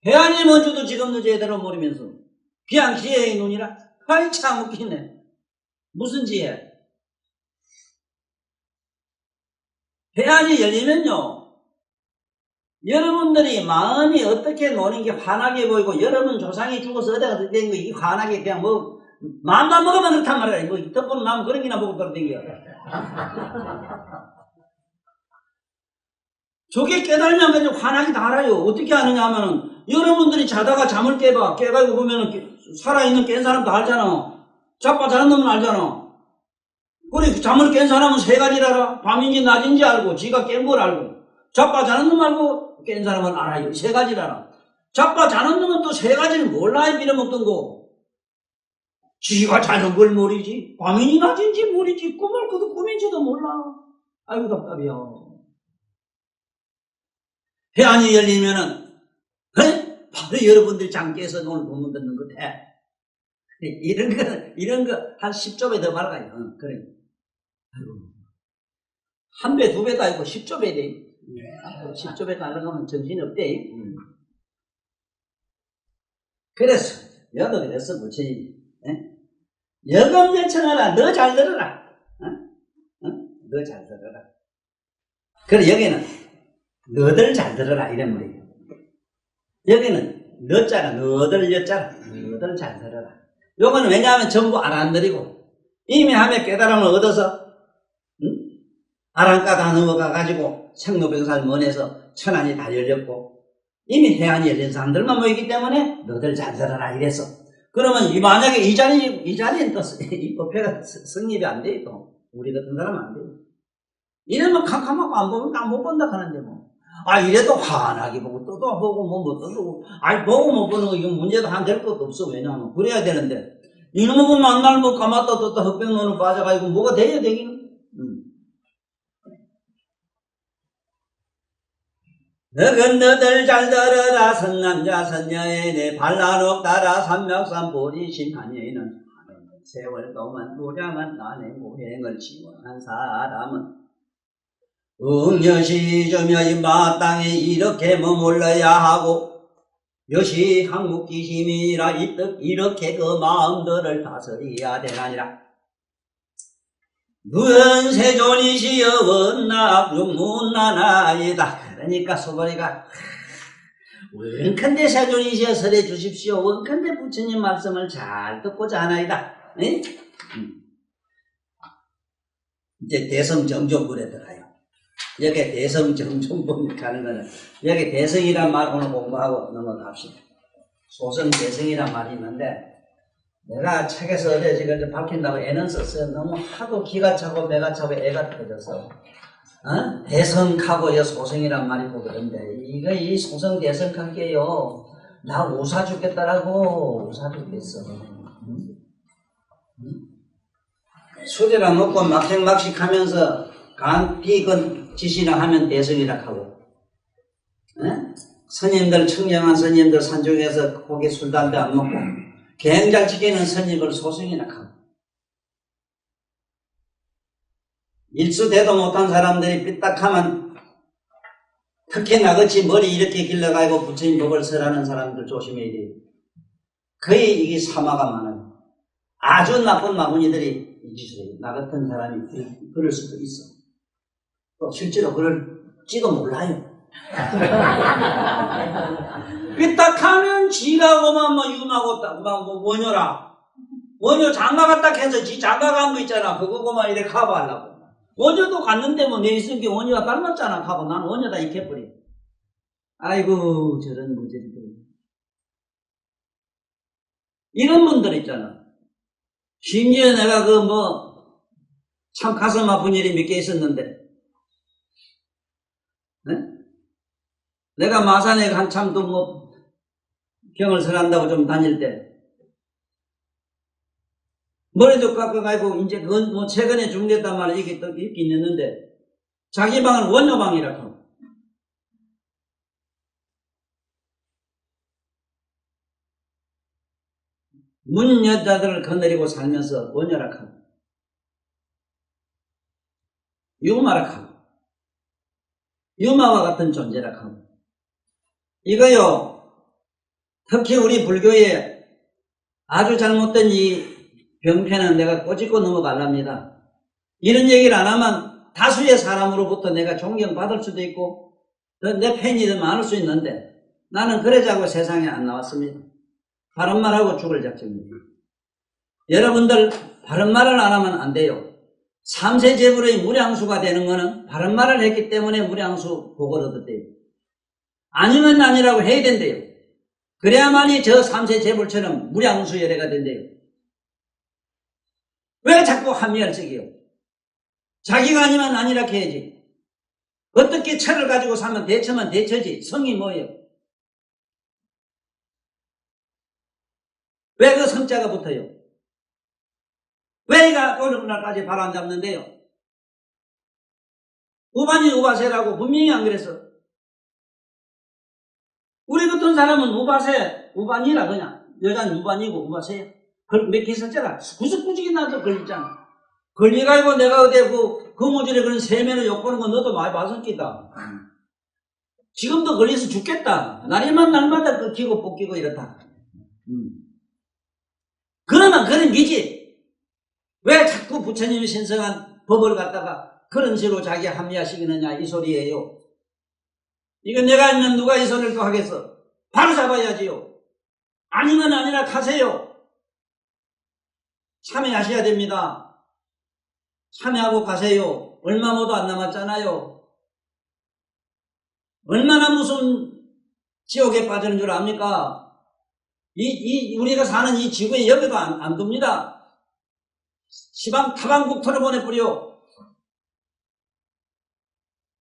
해안이 뭔지도 지금도 제대로 모르면서 그냥 지혜의 눈이라? 아이 참 웃기네. 무슨 지혜? 해안이 열리면요 여러분들이 마음이 어떻게 노는 게 환하게 보이고 여러분 조상이 죽어서 어디가 된 거 이게 환하게 그냥 뭐 마음도 안 먹으면 그렇단 말이야. 뭐 덕분에 마음 그런 게나 보고 돌아다녀. 저게 깨달으면 그냥 환하게 다 알아요. 어떻게 아느냐 하면은 여러분들이 자다가 잠을 깨봐. 깨가지고 보면은 살아있는 깬 사람도 알잖아. 자빠 자는 놈은 알잖아. 그래 잠을 깬 사람은 세 가지를 알아. 밤인지 낮인지 알고 지가 깬 걸 알고 자빠자는 놈 말고 깬 사람은 알아요. 세 가지를 알아. 자빠자는 놈은 또 세 가지를 몰라야 빌어먹던 거. 지가 자는 걸 모르지. 밤이니 낮인지 모르지. 꿈을 꾸도 꿈인지도 몰라. 아이고 답답해요. 해안이 열리면은 바로 여러분들 장기에서 오늘 본문 듣는 것 같아. 이런 거 한 10조 배 더 밝아요. 그래. 한 배, 두 배도 아니고 10조 배 돼. 10조 배 날아가면 정신이 없대. 그래서, 여도 그랬어, 부처님. 여금여천하라, 너 잘 들어라. 너 잘 들어라. 그래, 여기는, 너들 잘 들어라, 이런 말이에요. 여기는, 너자라, 너들 여자라, 너들 잘 들어라. 요거는 왜냐하면 전부 알아들이고, 이미 하면 깨달음을 얻어서, 아랑가 다 넘어가가지고, 생로병사를 먼해서 천안이 다 열렸고, 이미 해안이 열린 사람들만 모이기 때문에 너들 잘 들어라 이래서. 그러면 만약에 이 자리엔 또 이 법회가 성립이 안 돼, 또. 우리 같은 사람은 안 돼요. 이러면 캄캄하고 안 보면 안 못 본다 하는데 뭐. 이래도 환하게 보고 또도 보고 뭐 또도. 보고 못 보는 거 이건 문제도 안 될 것도 없어. 왜냐하면 그래야 되는데. 이놈은 만날 뭐 까맣다 떴다 흑백론을 빠져가지고 뭐가 돼야 되기는. 너들 잘 들어라 선남자 선녀의 내 반란옥 따라 삼명산 보리심한여인은 세월 동안 무량한 난의 무행을 지원한 사람은 응여시저며 이 마땅히 이렇게 머물러야 하고 여시 항목기심이라 이렇게 그 마음들을 다스려야 되나니라. 무연세존이시여 원납 육문나나이다. 그러니까 소거리가 원컨대 세존이시여 설해 주십시오. 원컨대 부처님 말씀을 잘 듣고자 하나이다. 이제 대성정종분에 들어가요. 여기 대성정종분 가는 거는 여기 대성이란 말 오늘 공부하고 넘어갑시다. 소성 대성이란 말이 있는데 내가 책에서 어제 지금 밝힌다고 애는 썼어요. 너무 하도 기가 차고 배가 차고 애가 터져서 대성하고 소성이란 말이 보거든요. 이 소성 대성할게요. 나 우사 죽겠다라고 우사 죽겠어. 술이랑 먹고 막생막식 하면서 비건 지시나 하면 대성이라 하고 스님들 청량한 스님들 산중에서 고기 술 담배 안 먹고 갱잘 지키는 스님을 소성이라 하고 일수대도 못한 사람들이 삐딱하면 특히 나같이 머리 이렇게 길러가지고 부처님 법을 설하는 사람들 조심해야 돼요. 거의 이게 사마가 많아요. 아주 나쁜 마구니들이 이 짓을 해요. 나 같은 사람이 그럴 수도 있어. 또 실제로 그럴지도 몰라요. 삐딱하면 지라고만 뭐 유마고 뭐 원효라. 원효 장가가 딱 해서 지 장가 간 거 있잖아. 그거고만 이렇게 커버하려고. 원효도 갔는데 뭐 내 있으니까 원효가 닮았잖아 하고 난 원효다 이렇게 해버려. 아이고 저런 문제들. 이런 분들 있잖아. 심지어 내가 참 가슴 아픈 일이 몇 개 있었는데 네? 내가 마산에 한참 또 병을 설한다고 좀 다닐 때 머리도 깎아가지고 이제 그건 최근에 중됐단 말이 이게 또 있긴 있는데 자기 방을 원효방이라고 하고 문 여자들을 거느리고 살면서 원효라고 하고 유마라고 하고 유마와 같은 존재라고 하고 이거요 특히 우리 불교에 아주 잘못된 이 병편은 내가 꼬집고 넘어가랍니다. 이런 얘기를 안 하면 다수의 사람으로부터 내가 존경받을 수도 있고 내 팬이 더 많을 수 있는데 나는 그러자고 세상에 안 나왔습니다. 바른 말하고 죽을 작정입니다. 여러분들 바른 말을 안 하면 안 돼요. 삼세제불의 무량수가 되는 거는 바른 말을 했기 때문에 무량수 복을 얻었대요. 아니면 아니라고 해야 된대요. 그래야만이 저 삼세제불처럼 무량수열애가 된대요. 왜 자꾸 합리할 적이요? 자기가 아니면 아니라 해야지. 어떻게 철을 가지고 사면 대처만 대처지. 성이 뭐예요? 왜 그 성자가 붙어요? 왜 이가 오늘날까지 발 안 잡는데요? 우반이 우바세라고 분명히 안 그랬어. 우리 같은 사람은 우바세, 우반이라 그냥. 여자는 우반이고 우바세야. 몇 개설자라 구석구석이 나도 걸리잖아. 걸려가지고 내가 어디 그 거무줄에 그런 세면을 욕보는 거 너도 많이 봤었겠다. 지금도 걸려서 죽겠다. 날마다 끊기고 뽑히고 이렇다. 그러면 그런 기지. 왜 자꾸 부처님이 신성한 법을 갖다가 그런 식으로 자기 합리화시키느냐 이 소리예요. 이건 내가 알면 누가 이 소리를 또 하겠어. 바로 잡아야지요. 아니면 아니라 가세요. 참여하셔야 됩니다. 참여하고 가세요. 얼마 모도 안 남았잖아요. 얼마나 무슨 지옥에 빠지는 줄 압니까? 우리가 사는 이 지구에 여기도 안 둡니다. 시방 타방국토로 보내버려.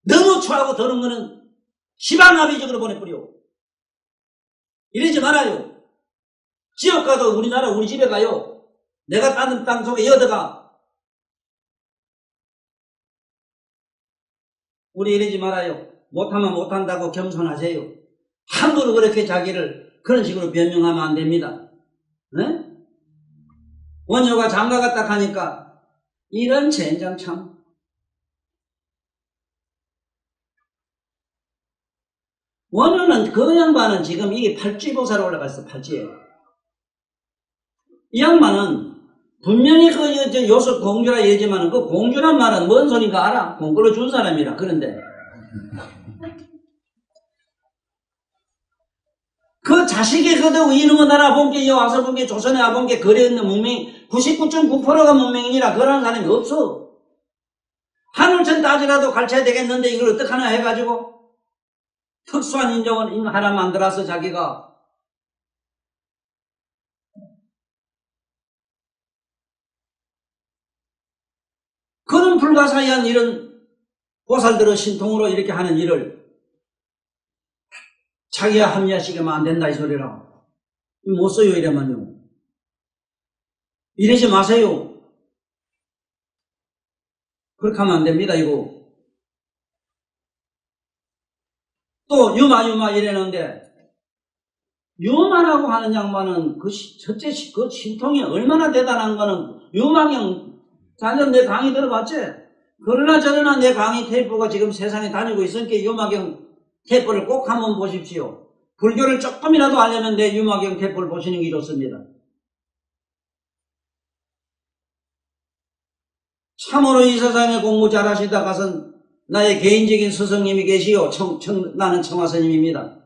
너무 추하고 더러운 거는 시방아비적으로 보내버려. 이러지 말아요. 지옥 가도 우리나라 우리 집에 가요. 내가 다른 땅 속에 여더가. 우리 이러지 말아요. 못하면 못한다고 겸손하세요. 함부로 그렇게 자기를 그런 식으로 변명하면 안 됩니다. 네? 원효가 장가 갔다 가니까 이런 젠장 참. 원효는 그 양반은 지금 이게 팔찌보살로 올라갔어. 팔찌에. 이 양반은 분명히 그 요술 공주라 얘기지만 그 공주란 말은 뭔 소린가 알아? 공권을 준 사람이라. 그런데 그 자식이 그도 이놈의 나라 본게 와서 본게 조선에 와본게 거리에 있는 문명 99.9%가 문명이라 그러는 사람이 없어. 하늘천 따지라도 가르쳐야 되겠는데 이걸 어떡하나 해가지고 특수한 인종을 하나 만들어서 자기가 그런 불가사의한 이런 보살들의 신통으로 이렇게 하는 일을 자기가 합리화시키면 안 된다 이 소리라. 못 써요 이러면요. 이러지 마세요. 그렇게 하면 안 됩니다 이거. 또 유마 이랬는데 유마라고 하는 양반은 첫째 그 신통이 얼마나 대단한 거는 유마경 자전 내 강의 들어봤지? 그러나 저러나 내 강의 테이프가 지금 세상에 다니고 있으니까 유마경 테이프를 꼭 한번 보십시오. 불교를 조금이라도 알려면 내 유마경 테이프를 보시는 게 좋습니다. 참으로 이 세상에 공부 잘하시다 가선 나의 개인적인 스승님이 계시오. 나는 청화스님입니다.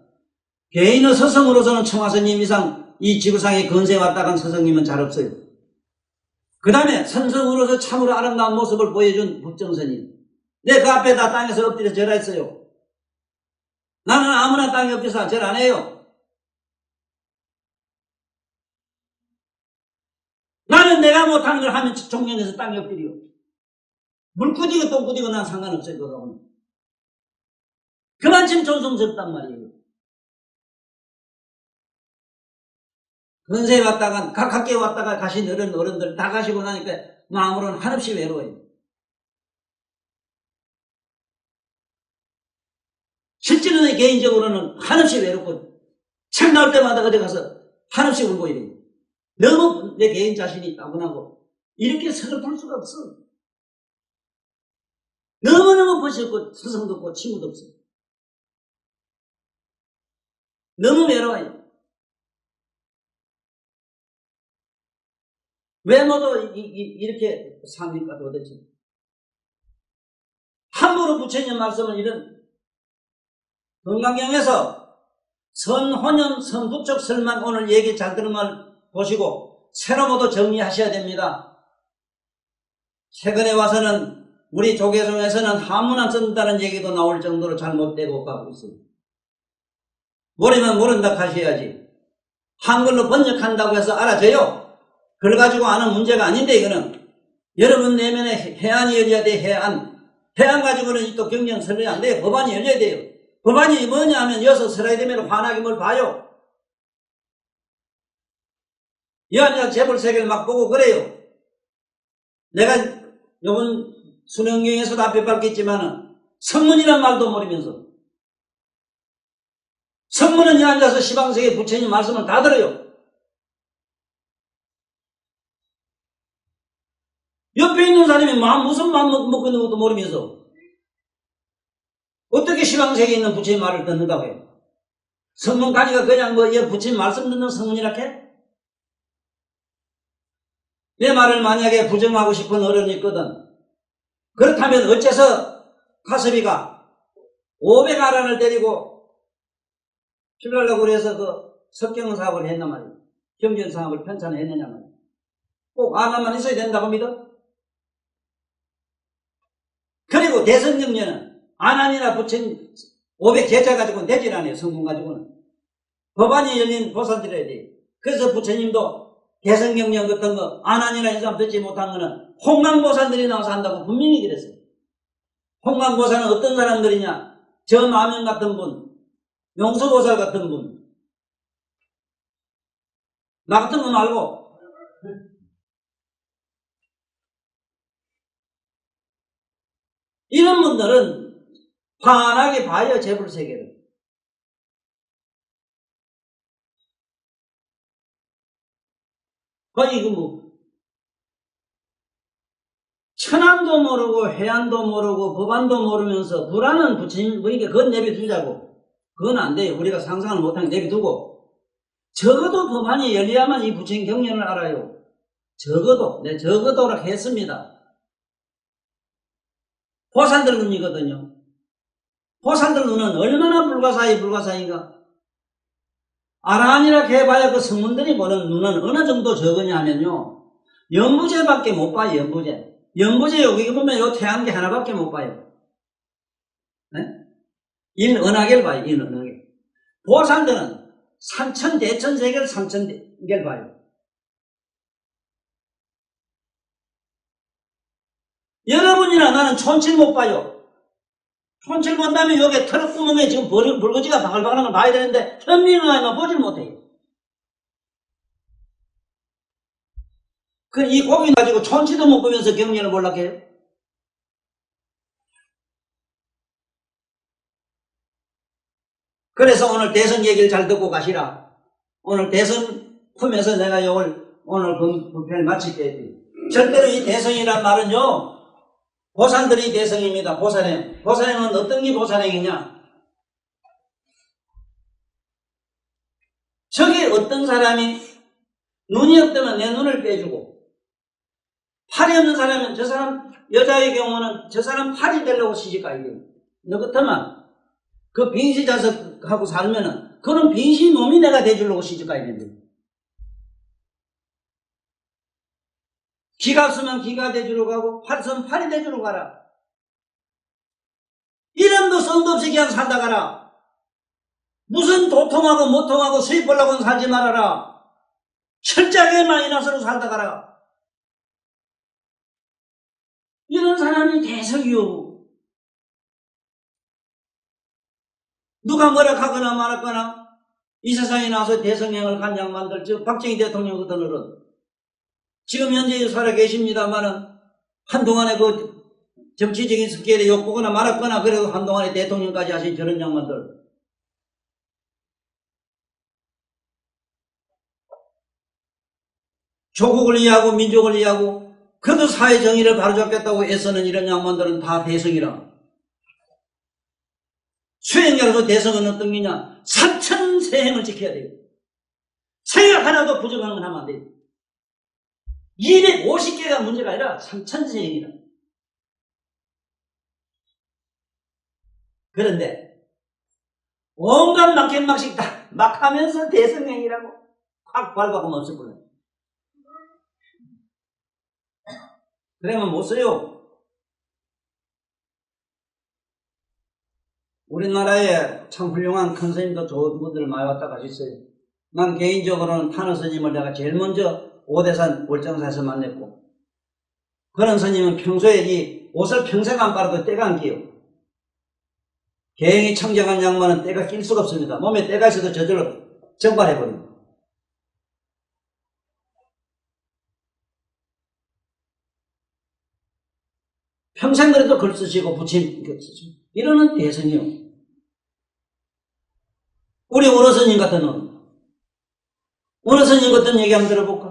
개인의 스승으로서는 청화스님 이상 이 지구상에 근세에 왔다 간 스승님은 잘 없어요. 그 다음에 선성으로서 참으로 아름다운 모습을 보여준 법정스님. 내 그 앞에다 땅에서 엎드려 절했어요. 나는 아무나 땅에 엎드려서 절 안 해요. 나는 내가 못하는 걸 하면 종년에서 땅에 엎드려. 물 꾸디고 똥 꾸디고 난 상관없어요. 그거하고는. 그만큼 존성스럽단 말이에요. 근세에 왔다가 가깝게 왔다가 가신 어른들 다 가시고 나니까 마음으로는 한없이 외로워요. 실제로는 개인적으로는 한없이 외롭고 책 나올 때마다 어디 가서 한없이 울고 이래요. 너무 내 개인 자신이 따분하고 이렇게 서글플 수가 없어. 너무너무 벗이 없고 스승도 없고 친구도 없어. 너무 외로워요. 왜 모두 이렇게 삽니까 도대체? 함부로 부처님 말씀을 이런 건강경에서 선혼연 선부적 설만 오늘 얘기 잘 들은 걸 보시고 새로 모두 정리하셔야 됩니다. 최근에 와서는 우리 조계종에서는 한문 안 쓴다는 얘기도 나올 정도로 잘못되고 가고 있어요. 모르면 모른다 하셔야지. 한글로 번역한다고 해서 알아져요. 그걸 가지고 아는 문제가 아닌데 이거는 여러분 내면에 해안이 열려야 돼. 해안 가지고는 또 경영 설명이 안 돼요. 법안이 열려야 돼요. 법안이 뭐냐 하면 여기서 설해야 되면 환하게 뭘 봐요. 여한자 재벌 세계를 막 보고 그래요. 내가 요번 수능경에서도 앞에 밝혔지만은 성문이란 말도 모르면서 성문은 여한자서 시방세계 부처님 말씀을 다 들어요. 옆에 있는 사람이 무슨 마음 먹고 있는 것도 모르면서 어떻게 시방세계에 있는 부처님 말을 듣는다고 해요? 성문까지가 그냥 부처님 말씀 듣는 성문이라 해? 내 말을 만약에 부정하고 싶은 어른이 있거든. 그렇다면 어째서 가섭이가 500아란을 데리고 필요하려고 그래서 그 석경 사업을 했단 말이에요. 경전 사업을 편찬을 했느냐 말이에요. 꼭 아나만 있어야 된다고 믿어? 그리고 대선경련은 아난이나 부처님 500제자 가지고는 되질 않아요. 성공 가지고는. 법안이 열린 보살드려야 돼요. 그래서 부처님도 대선경련 같은 거 아난이나 이 사람 듣지 못한 거는 홍강보살들이 나와서 한다고 분명히 그랬어요. 홍강보살은 어떤 사람들이냐? 저 마명 같은 분, 용서보살 같은 분, 나 같은 거 말고 이런 분들은 환하게 봐요. 재불세계를. 이거 천안도 모르고 해안도 모르고 법안도 모르면서 불안은 부처님 우리에게 그건 내비두자고. 그건 안 돼요. 우리가 상상을 못하게 내비두고 적어도 법안이 열려야만 이 부처님 경륜을 알아요. 적어도라 했습니다. 보살들 눈이거든요. 보살들 눈은 얼마나 불가사의인가. 아라한이라 해봐야 그 성문들이 보는 눈은 어느 정도 적으냐 하면요. 연부제밖에 못 봐요. 연부제 여기 보면 요 태양계 하나밖에 못 봐요. 네? 인은하계를 봐요. 인은하계. 보살들은 산천대천세계를 삼천계를 봐요. 여러분이나 나는 촌칠 못 봐요. 촌칠 본다면 여기 털 구멍에 지금 불거지가 바글바글한 걸 봐야 되는데 현미는 아니면 보질 못해요. 이 고기 가지고 촌치도 못 보면서 경륜을 보려고 해요. 그래서 오늘 대선 얘기를 잘 듣고 가시라. 오늘 대선 품에서 내가 오늘 분편을 마칠게요. 절대로 이 대선이란 말은요. 보살들이 대성입니다. 보살행. 보살행은 어떤 게 보살행이냐? 저기 어떤 사람이 눈이 없다면 내 눈을 빼주고 팔이 없는 사람은 저 사람 여자의 경우는 저 사람 팔이 되려고 시집가야 돼요. 너 같으면 그 빈시자석하고 살면은 그런 빈시 몸이 내가 돼주려고 시집가야 된대요. 기가 없으면 기가 대주러 가고 팔 있으면 팔이 대주러 가라. 이름도 성도 없이 그냥 살다 가라. 무슨 도통하고 모통하고 수입 보려고는 살지 말아라. 철저하게 마이너스로 살다 가라. 이런 사람이 대석이요. 누가 뭐라 하거나 말았거나 이 세상에 나와서 대성행을 간 양반들, 즉 박정희 대통령 같은 어른 지금 현재 살아 계십니다만은 한동안에 그 정치적인 스케일에 욕보거나 말았거나 그래도 한동안에 대통령까지 하신 저런 양반들. 조국을 이해하고 민족을 이해하고 그래도 사회 정의를 바로잡겠다고 애쓰는 이런 양반들은 다 대성이라. 수행자로서 대성은 어떤 게냐? 삼천세행을 지켜야 돼요. 생각 하나도 부정한 건 하면 안 돼요. 250개가 문제가 아니라 3천세행이다. 그런데 온갖 막힌막식 다 막 하면서 대성행이라고 확 밟아가면 없어버려. 그러면 못 써요. 우리나라에 참 훌륭한 큰 스님도 좋은 분들 많이 왔다 가셨어요. 난 개인적으로는 탄호 스님을 내가 제일 먼저 오대산 월정사에서 만났고 그런 스님은 평소에 이 옷을 평생 안 빨아도 때가 안 끼요. 개행이 청정한 양반은 때가 낄 수가 없습니다. 몸에 때가 있어도 저절로 적발해버립니다. 평생 그래도 글 쓰시고 부침 쓰시고 이러는 대성이요. 우리 원어 스님 같은 놈, 원어 스님 같은 얘기 한번 들어볼까?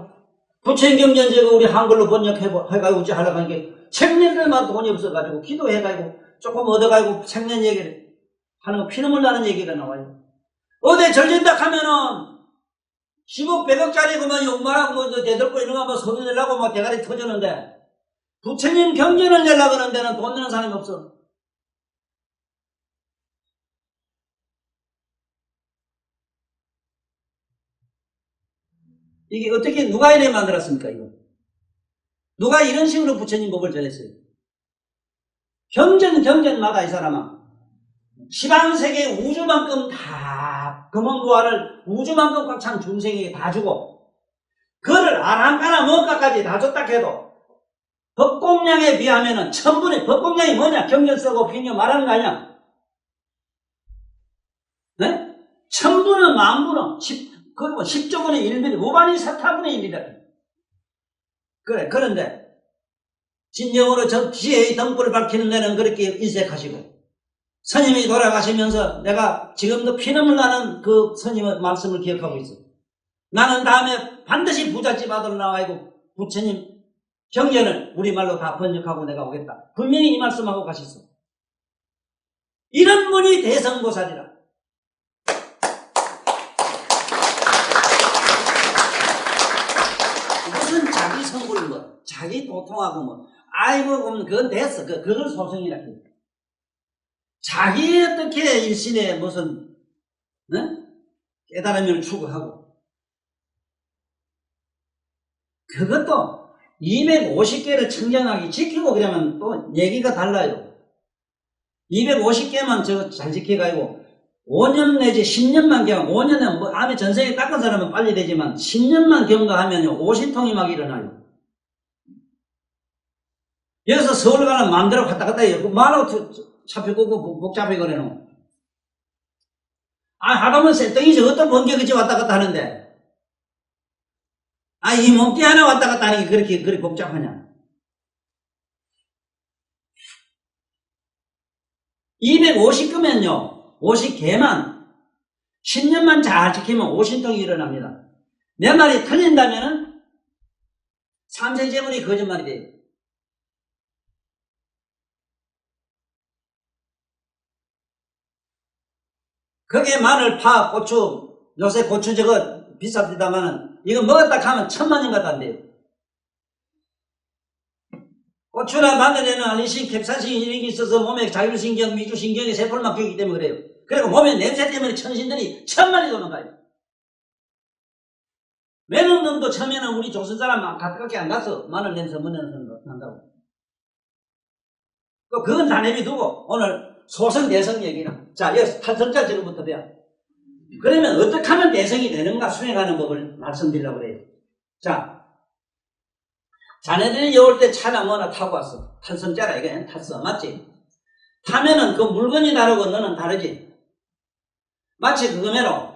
부처경전제가 우리 한글로 번역해가지고 어찌 하려고 하는 게 책년들만 돈이 없어가지고 기도해가지고 조금 얻어가지고 책년 얘기를 하는 거 피눈물 나는 얘기가 나와요. 어디 절진다 하면은 10억 100억짜리 그만 욕말하고 뭐 대들고 이런 거 한번 소리 내려고 막 대가리 터졌는데 부처님 경전을 내려고 하는 데는 돈 내는 사람이 없어. 이게 어떻게 누가 이래 만들었습니까 이거? 누가 이런 식으로 부처님 법을 전했어요? 경전마다 이 사람아 시방세계 우주만큼 다 금원부화를 우주만큼 꽉 찬 중생에게 다 주고 그를 아랑까나 뭔가까지 다 줬다 해도 법공량에 비하면은 천분의 법공량이 뭐냐? 경전 쓰고 핑계 말하는 거 아니야? 네? 천분은 만분은 그리고 10조분의 1mm 무반이 사타분의 1이다. 그래 그런데 진정으로 저 지혜의 등불을 밝히는 데는 그렇게 인색하시고 스님이 돌아가시면서 내가 지금도 피눈물 나는 그 스님의 말씀을 기억하고 있어. 나는 다음에 반드시 부잣집 아들로 나와있고 부처님 경전을 우리말로 다 번역하고 내가 오겠다. 분명히 이 말씀하고 가셨어. 이런 분이 대성보살이라. 무슨 자기 성불 뭐 자기 도통하고 뭐 아이고 그건 됐어. 그걸 소성이라 해요. 자기 어떻게 일신에 무슨 깨달음을 추구하고 그것도 250개를 청정하게 지키고 그러면 또 얘기가 달라요. 250개만 잘 지켜가지고 5년 내지 10년만 경험 5년에 뭐 암에 전생에 닦은 사람은 빨리 되지만 10년만 경과하면요 50통이 막 일어나요. 여기서 서울 가는 마음대로 갔다 갔다 해요. 그 말하고 잡히고 복잡하게 그래놓고 하다보면 쇳덩이지 어떤 번개그지 왔다 갔다 하는데 이 몸띠 하나 왔다 갔다 하는 게 그렇게 복잡하냐. 250개면요 50개만 10년만 잘 지키면 50통이 일어납니다. 내 말이 틀린다면은 삼세제물이 거짓말이 돼요. 거기에 마늘, 파, 고추, 요새 고추 저거 비쌉니다만은 이거 먹었다 하면 1000만원 갖다 안 돼요. 고추나 마늘에는 알리신, 캡사이신 이런 게 있어서 몸에 자율신경, 미주신경에 세포를 막히기 때문에 그래요. 그리고 몸에 냄새 때문에 천신들이 1000만이 도망가요. 매는 놈도 처음에는 우리 조선 사람 가깝게 안 가서 마늘 냄새 먹는 놈 난다고. 그건 다 내비두고 오늘 소성 대성 얘기는 자 여기서 탈선자 지금부터 배워. 그러면 어떻게 하면 대성이 되는가 수행하는 법을 말씀드리려고 그래요. 자 자네들이 올 때 차나 뭐나 타고 왔어. 탈선자라 이거 탔어. 맞지? 타면은 그 물건이 다르고 너는 다르지. 마치 그거매로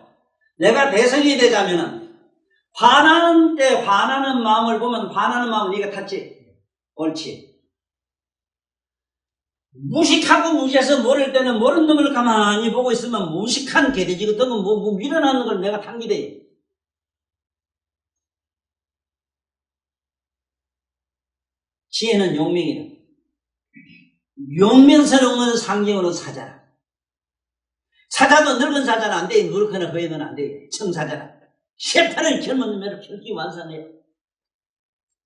내가 대성이 되자면은 화나는 때 화나는 마음을 보면 화나는 마음을 네가 탔지. 옳지. 무식하고 무지해서 모를 때는 모르는 놈을 가만히 보고 있으면 무식한 개돼지 같은 거 뭐 밀어넣는 걸 내가 탕기돼. 지혜는 용맹이다. 용맹스러운 상징으로 사자라. 사자도 늙은 사자는 안 돼. 누르거나 허에는 안 돼. 청사자라. 셰파는 젊은 놈으로 결기 완성해요.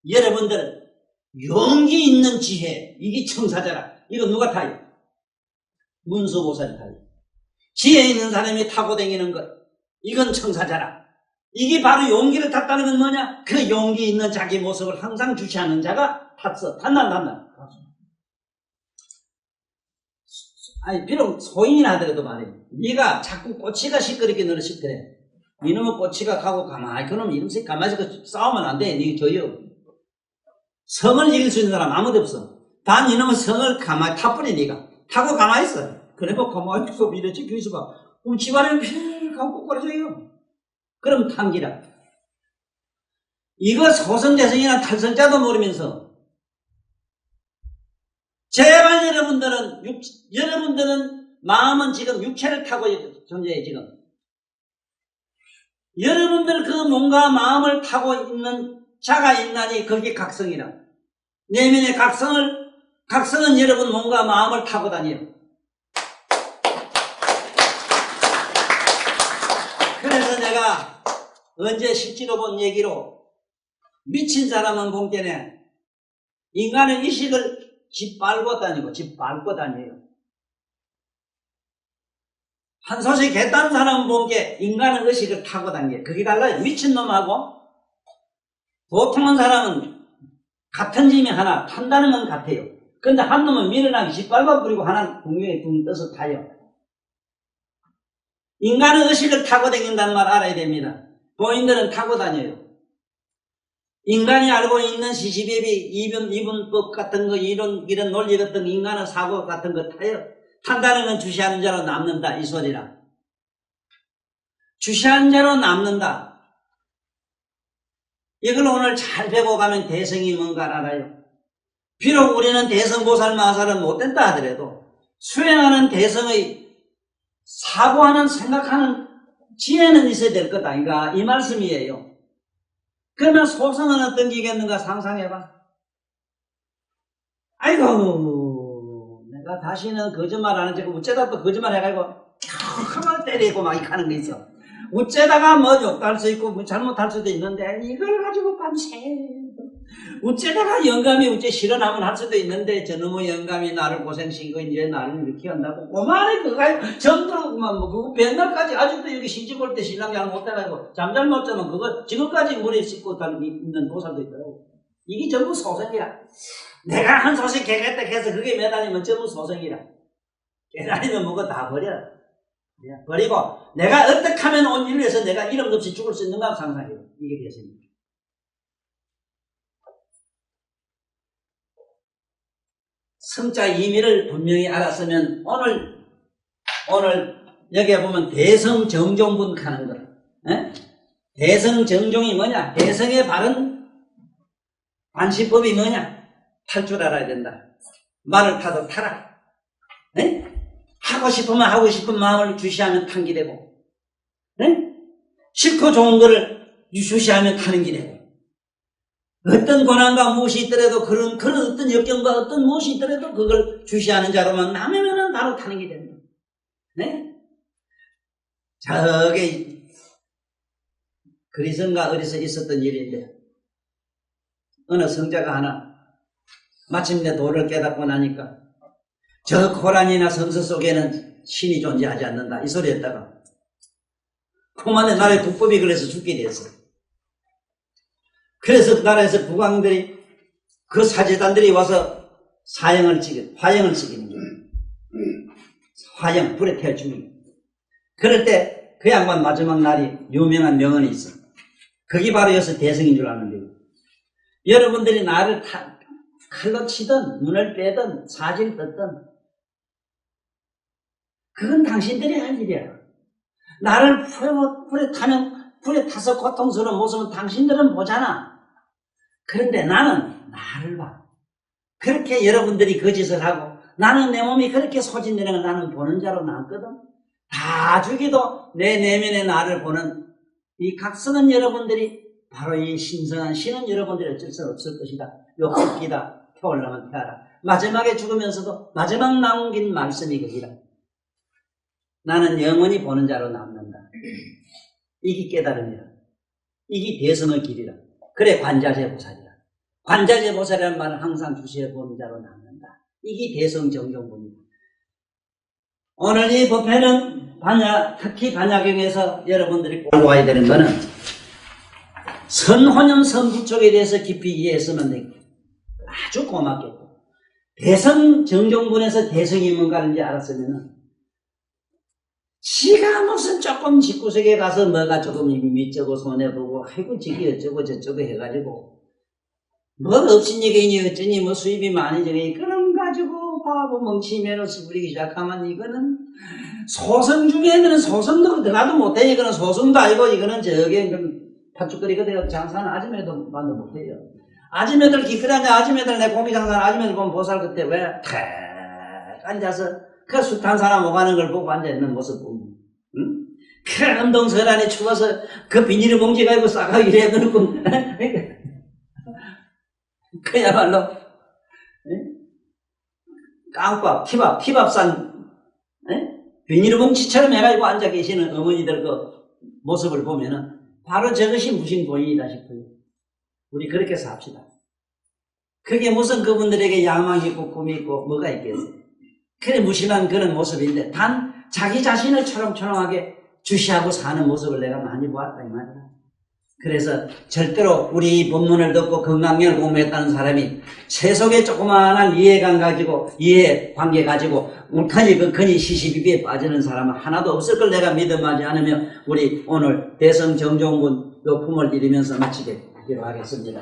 여러분들은 용기 있는 지혜, 이게 청사자라. 이거 누가 타요? 문수보살이 타요. 지혜 있는 사람이 타고 다니는 것, 이건 청사자라. 이게 바로 용기를 탔다는 건 뭐냐? 그 용기 있는 자기 모습을 항상 주시하는 자가 탔어. 탔나? 비록 소인이나 하더라도 말이에요. 네가 자꾸 꼬치가 시끄럽게 너를 시끄래. 이놈의 꼬치가 가고 가만히, 그놈 이름씩 가만히 싸우면 안 돼. 네 저요. 성을 이길 수 있는 사람 아무도 없어. 단 이놈은 성을 가만히 타버리 니가. 타고 가만히 있어. 그래 뭐 가만히 있어. 이러지 귀수가. 그럼 집안에 필 감고 꺼져요. 그럼 탐기라. 이거 소선대성이나 탈선자도 모르면서 제발 여러분들은 마음은 지금 육체를 타고 존재해 지금. 여러분들 그 몸과 마음을 타고 있는 자가 있나니 그게 각성이라. 내면의 각성은 여러분 몸과 마음을 타고 다녀요. 그래서 내가 언제 실제로 본 얘기로 미친 사람은 본 게네 인간의 의식을 짓밟고 다녀요. 한소식 개딴 사람은 본 게 인간의 의식을 타고 다녀요. 그게 달라요. 미친놈하고 보통한 사람은 같은 짐이 하나 탄다는 건 같아요. 근데 한 놈은 미련하게 짓밟아 버리고 하나는 공중에 둥 떠서 타요. 인간의 의식을 타고 다닌다는 말 알아야 됩니다. 본인들은 타고 다녀요. 인간이 알고 있는 시시배비, 이분법 같은 거, 이런 논리 같은 거, 인간의 사고 같은 거 타요. 탄다는 건 주시하는 자로 남는다. 이 소리라. 주시하는 자로 남는다. 이걸 오늘 잘 배고 가면 대성이 뭔가 알아요. 비록 우리는 대성보살 마살은 못된다 하더라도 수행하는 대성의 사고하는 생각하는 지혜는 있어야 될 것 아닌가 이 말씀이에요. 그러면 소성은 어떤 기겠는가 상상해봐. 아이고 내가 다시는 거짓말 안 하지. 어째다 또 거짓말 해가지고 캬 때리고 막 이렇게 하는 게 있어. 어째다가 뭐 욕할 수 있고 뭐 잘못할 수도 있는데 이걸 가지고 밤새 어째다가 영감이 어째 실현하면 할 수도 있는데 저놈의 영감이 나를 고생시키고 이제 나를 이렇게 한다고 그만해. 그거 전부 뭐 그거 맨날까지 아직도 여기 시집 올 때 신랑 잘 못해가지고 잠잘 못 자면 그거 지금까지 물에 씻고 있는 보살도 있더라고. 이게 전부 소생이라. 내가 한 소식 개겠다 해서 그게 매달리면 전부 소생이라. 깨달으면 뭐가 다 버려. 버리고 내가 어떻게 하면 온 일을 해서 내가 이름 없이 죽을 수 있는가 상상해요. 이게 되십니다. 성자 의미를 분명히 알았으면 오늘 여기에 보면 대성정종분 하는 거. 대성정종이 뭐냐? 대성의 바른 관시법이 뭐냐? 탈 줄 알아야 된다. 말을 타도 타라. 하고 싶으면 하고 싶은 마음을 주시하면 탄 게 되고, 싫고 좋은 거를 주시하면 타는 게 되고, 어떤 고난과 무엇이 있더라도 그런 어떤 역경과 어떤 무엇이 있더라도 그걸 주시하는 자로만 남으면 바로 타는 게 됩니다. 저게 그리스인가 어디서 있었던 일인데 어느 성자가 하나 마침내 도를 깨닫고 나니까 저 고란이나 성서 속에는 신이 존재하지 않는다 이 소리 했다가 그만에 나라의 국법이 그래서 죽게 됐어. 그래서 그 나라에서 국왕들이 그 사제단들이 와서 화형을 찍이는 거예요. 화형 불에 태워 죽이는 거예요. 그럴 때 그 양반 마지막 날이 유명한 명언이 있어. 그게 바로 여기서 대성인 줄 아는데 여러분들이 나를 칼로 치든 눈을 빼든 사지를 뜯든 그건 당신들이 할 일이야. 나를 불에 타서 고통스러운 모습은 당신들은 보잖아. 그런데 나는 나를 봐. 그렇게 여러분들이 거짓을 하고 나는 내 몸이 그렇게 소진되는 걸 나는 보는 자로 남거든. 다 죽이도 내 내면의 나를 보는 이 각성은 여러분들이 바로 이 신성한 신은 여러분들이 어쩔 수 없을 것이다. 욕습기다. 태어나면 태어라. 마지막에 죽으면서도 마지막 남긴 말씀이 그기라. 나는 영원히 보는 자로 남는다. 이게 깨달음이라. 이게 대성의 길이라. 그래 관자재 보살이라. 관자재 보살이라는 말은 항상 주시해 보는 자로 남는다. 이게 대성정종분이다. 오늘 이 법회는 특히 반야경에서 여러분들이 꼭 알아야 되는 것은 선혼연 선부촉에 대해서 깊이 이해했으면 되겠다. 아주 고맙겠고 대성정종분에서 대성이 뭔가인지 알았으면 지가 무슨 조금 집구석에 가서 뭐가 조금 밑저고 손해보고 아이고 저기 어쩌고 저쩌고 해가지고 뭐 없인 얘기니 어쩌니 뭐 수입이 많이 저기 그런 가지고 바보 멍치면은 부리기 시작하면 이거는 소설 중에는 소설도 들어가도 못해. 이거는 소설도 아니고 이거는 저기 팥죽거리가 되어 장사는 아줌매도 만도 못해요. 아줌매들 기끌하냐 아줌매들 내 공기 장사는 아줌매들 보면 보살 그때 왜 탁 앉아서 그 숱한 사람 오가는 걸 보고 앉아있는 모습 보면 응? 그 운동설 안에 추워서 그 비닐을 봉지 가지고 싸가기를 해놓고 그야말로 깡밥, 티밥 싼 비닐 봉지처럼 해가지고 앉아 계시는 어머니들 그 모습을 보면은 바로 저것이 무신본인이다 싶어요. 우리 그렇게 삽시다. 그게 무슨 그분들에게 야망이 있고 꿈이 있고 뭐가 있겠어요. 그래 무심한 그런 모습인데 단 자기 자신을 초롱초롱하게 주시하고 사는 모습을 내가 많이 보았다 이 말이야. 그래서 절대로 우리 본문을 듣고 건강경을 공부했다는 사람이 세속의 조그마한 이해관 가지고 이해관계 가지고 울타니 근근히 시시비비에 빠지는 사람은 하나도 없을 걸 내가 믿음하지 않으면 우리 오늘 대성 정종군 요품을 이루면서 마치기로 하겠습니다.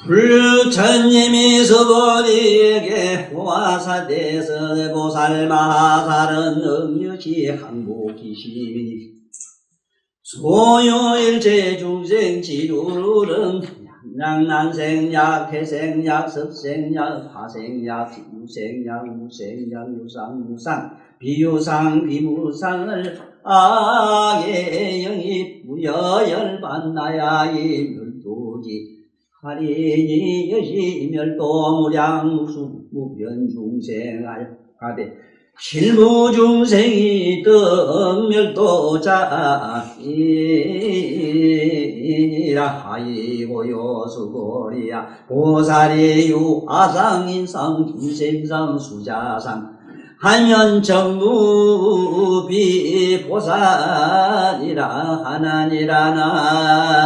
불천님이 서버리에게 보아사대서 보살마살은 응유시 항복기심이니 소요일체 중생 지루는 양난생약 태생약 섭생약 화생약 비무생약 무생약 유상무상 비유상 비무상을 악의 영입 무여열반나야이 멸도지 하리니 여시 멸도 무량 무변 중생할 가대 실무 중생이 떡멸도자이라 하이고 요수고리야 보살이 유아상인상 중생상 수자상 하면 정무비 보살이라 하나니라나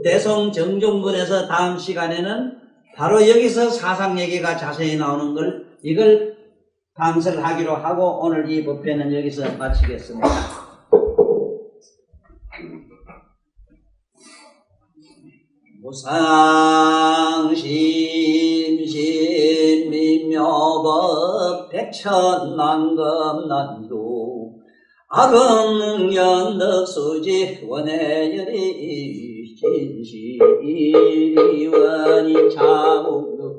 대성 정종군에서 다음 시간에는 바로 여기서 사상 얘기가 자세히 나오는 걸 이걸 감설을 하기로 하고 오늘 이 법회는 여기서 마치겠습니다. 무상심신민묘법 백천만금난도 악음연덕수지 원해열이 진시원이 차국득일체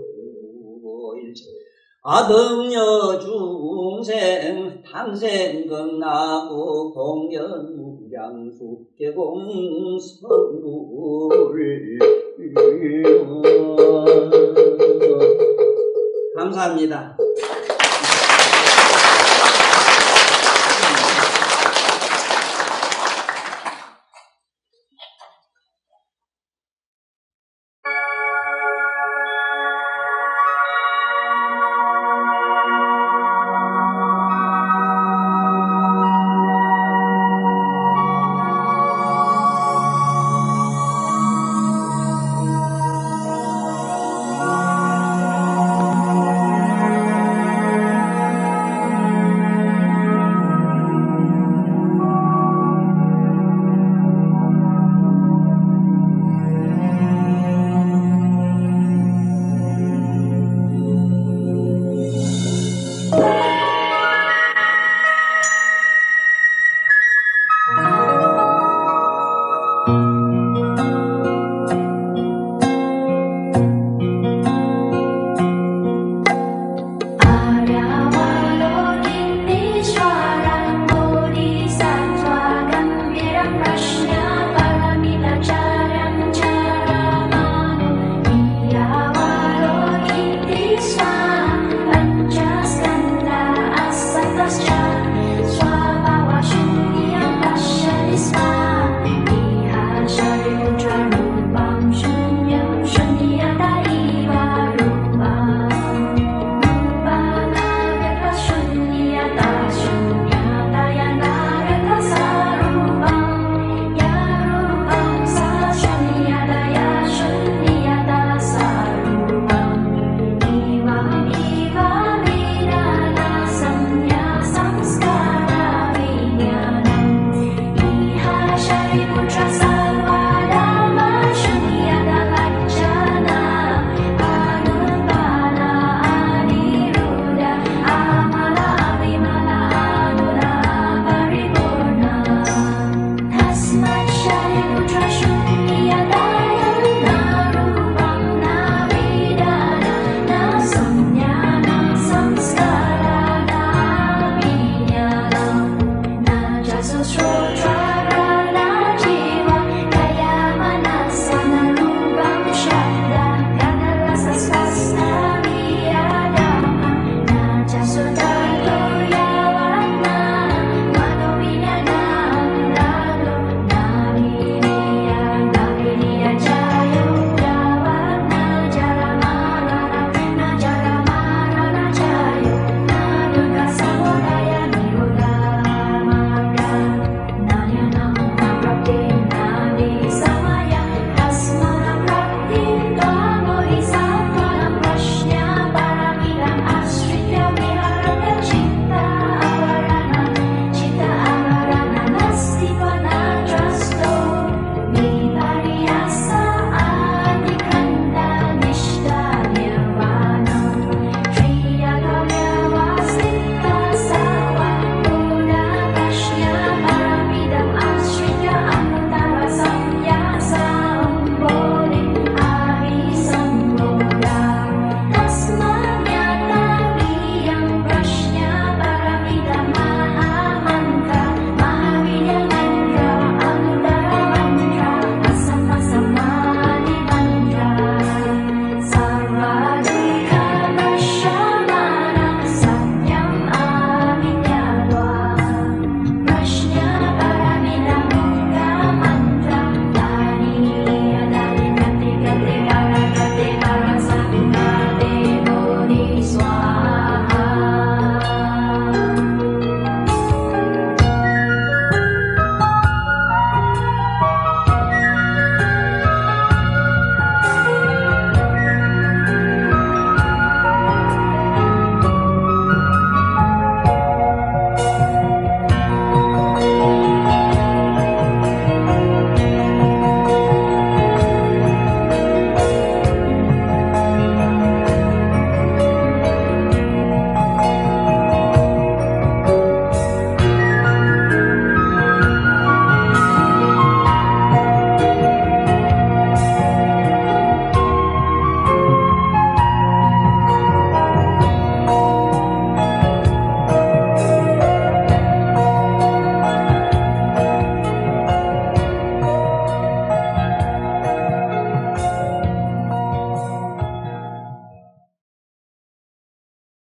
아등여 중생 탕생극나고 공연무량수 개공성불 감사합니다.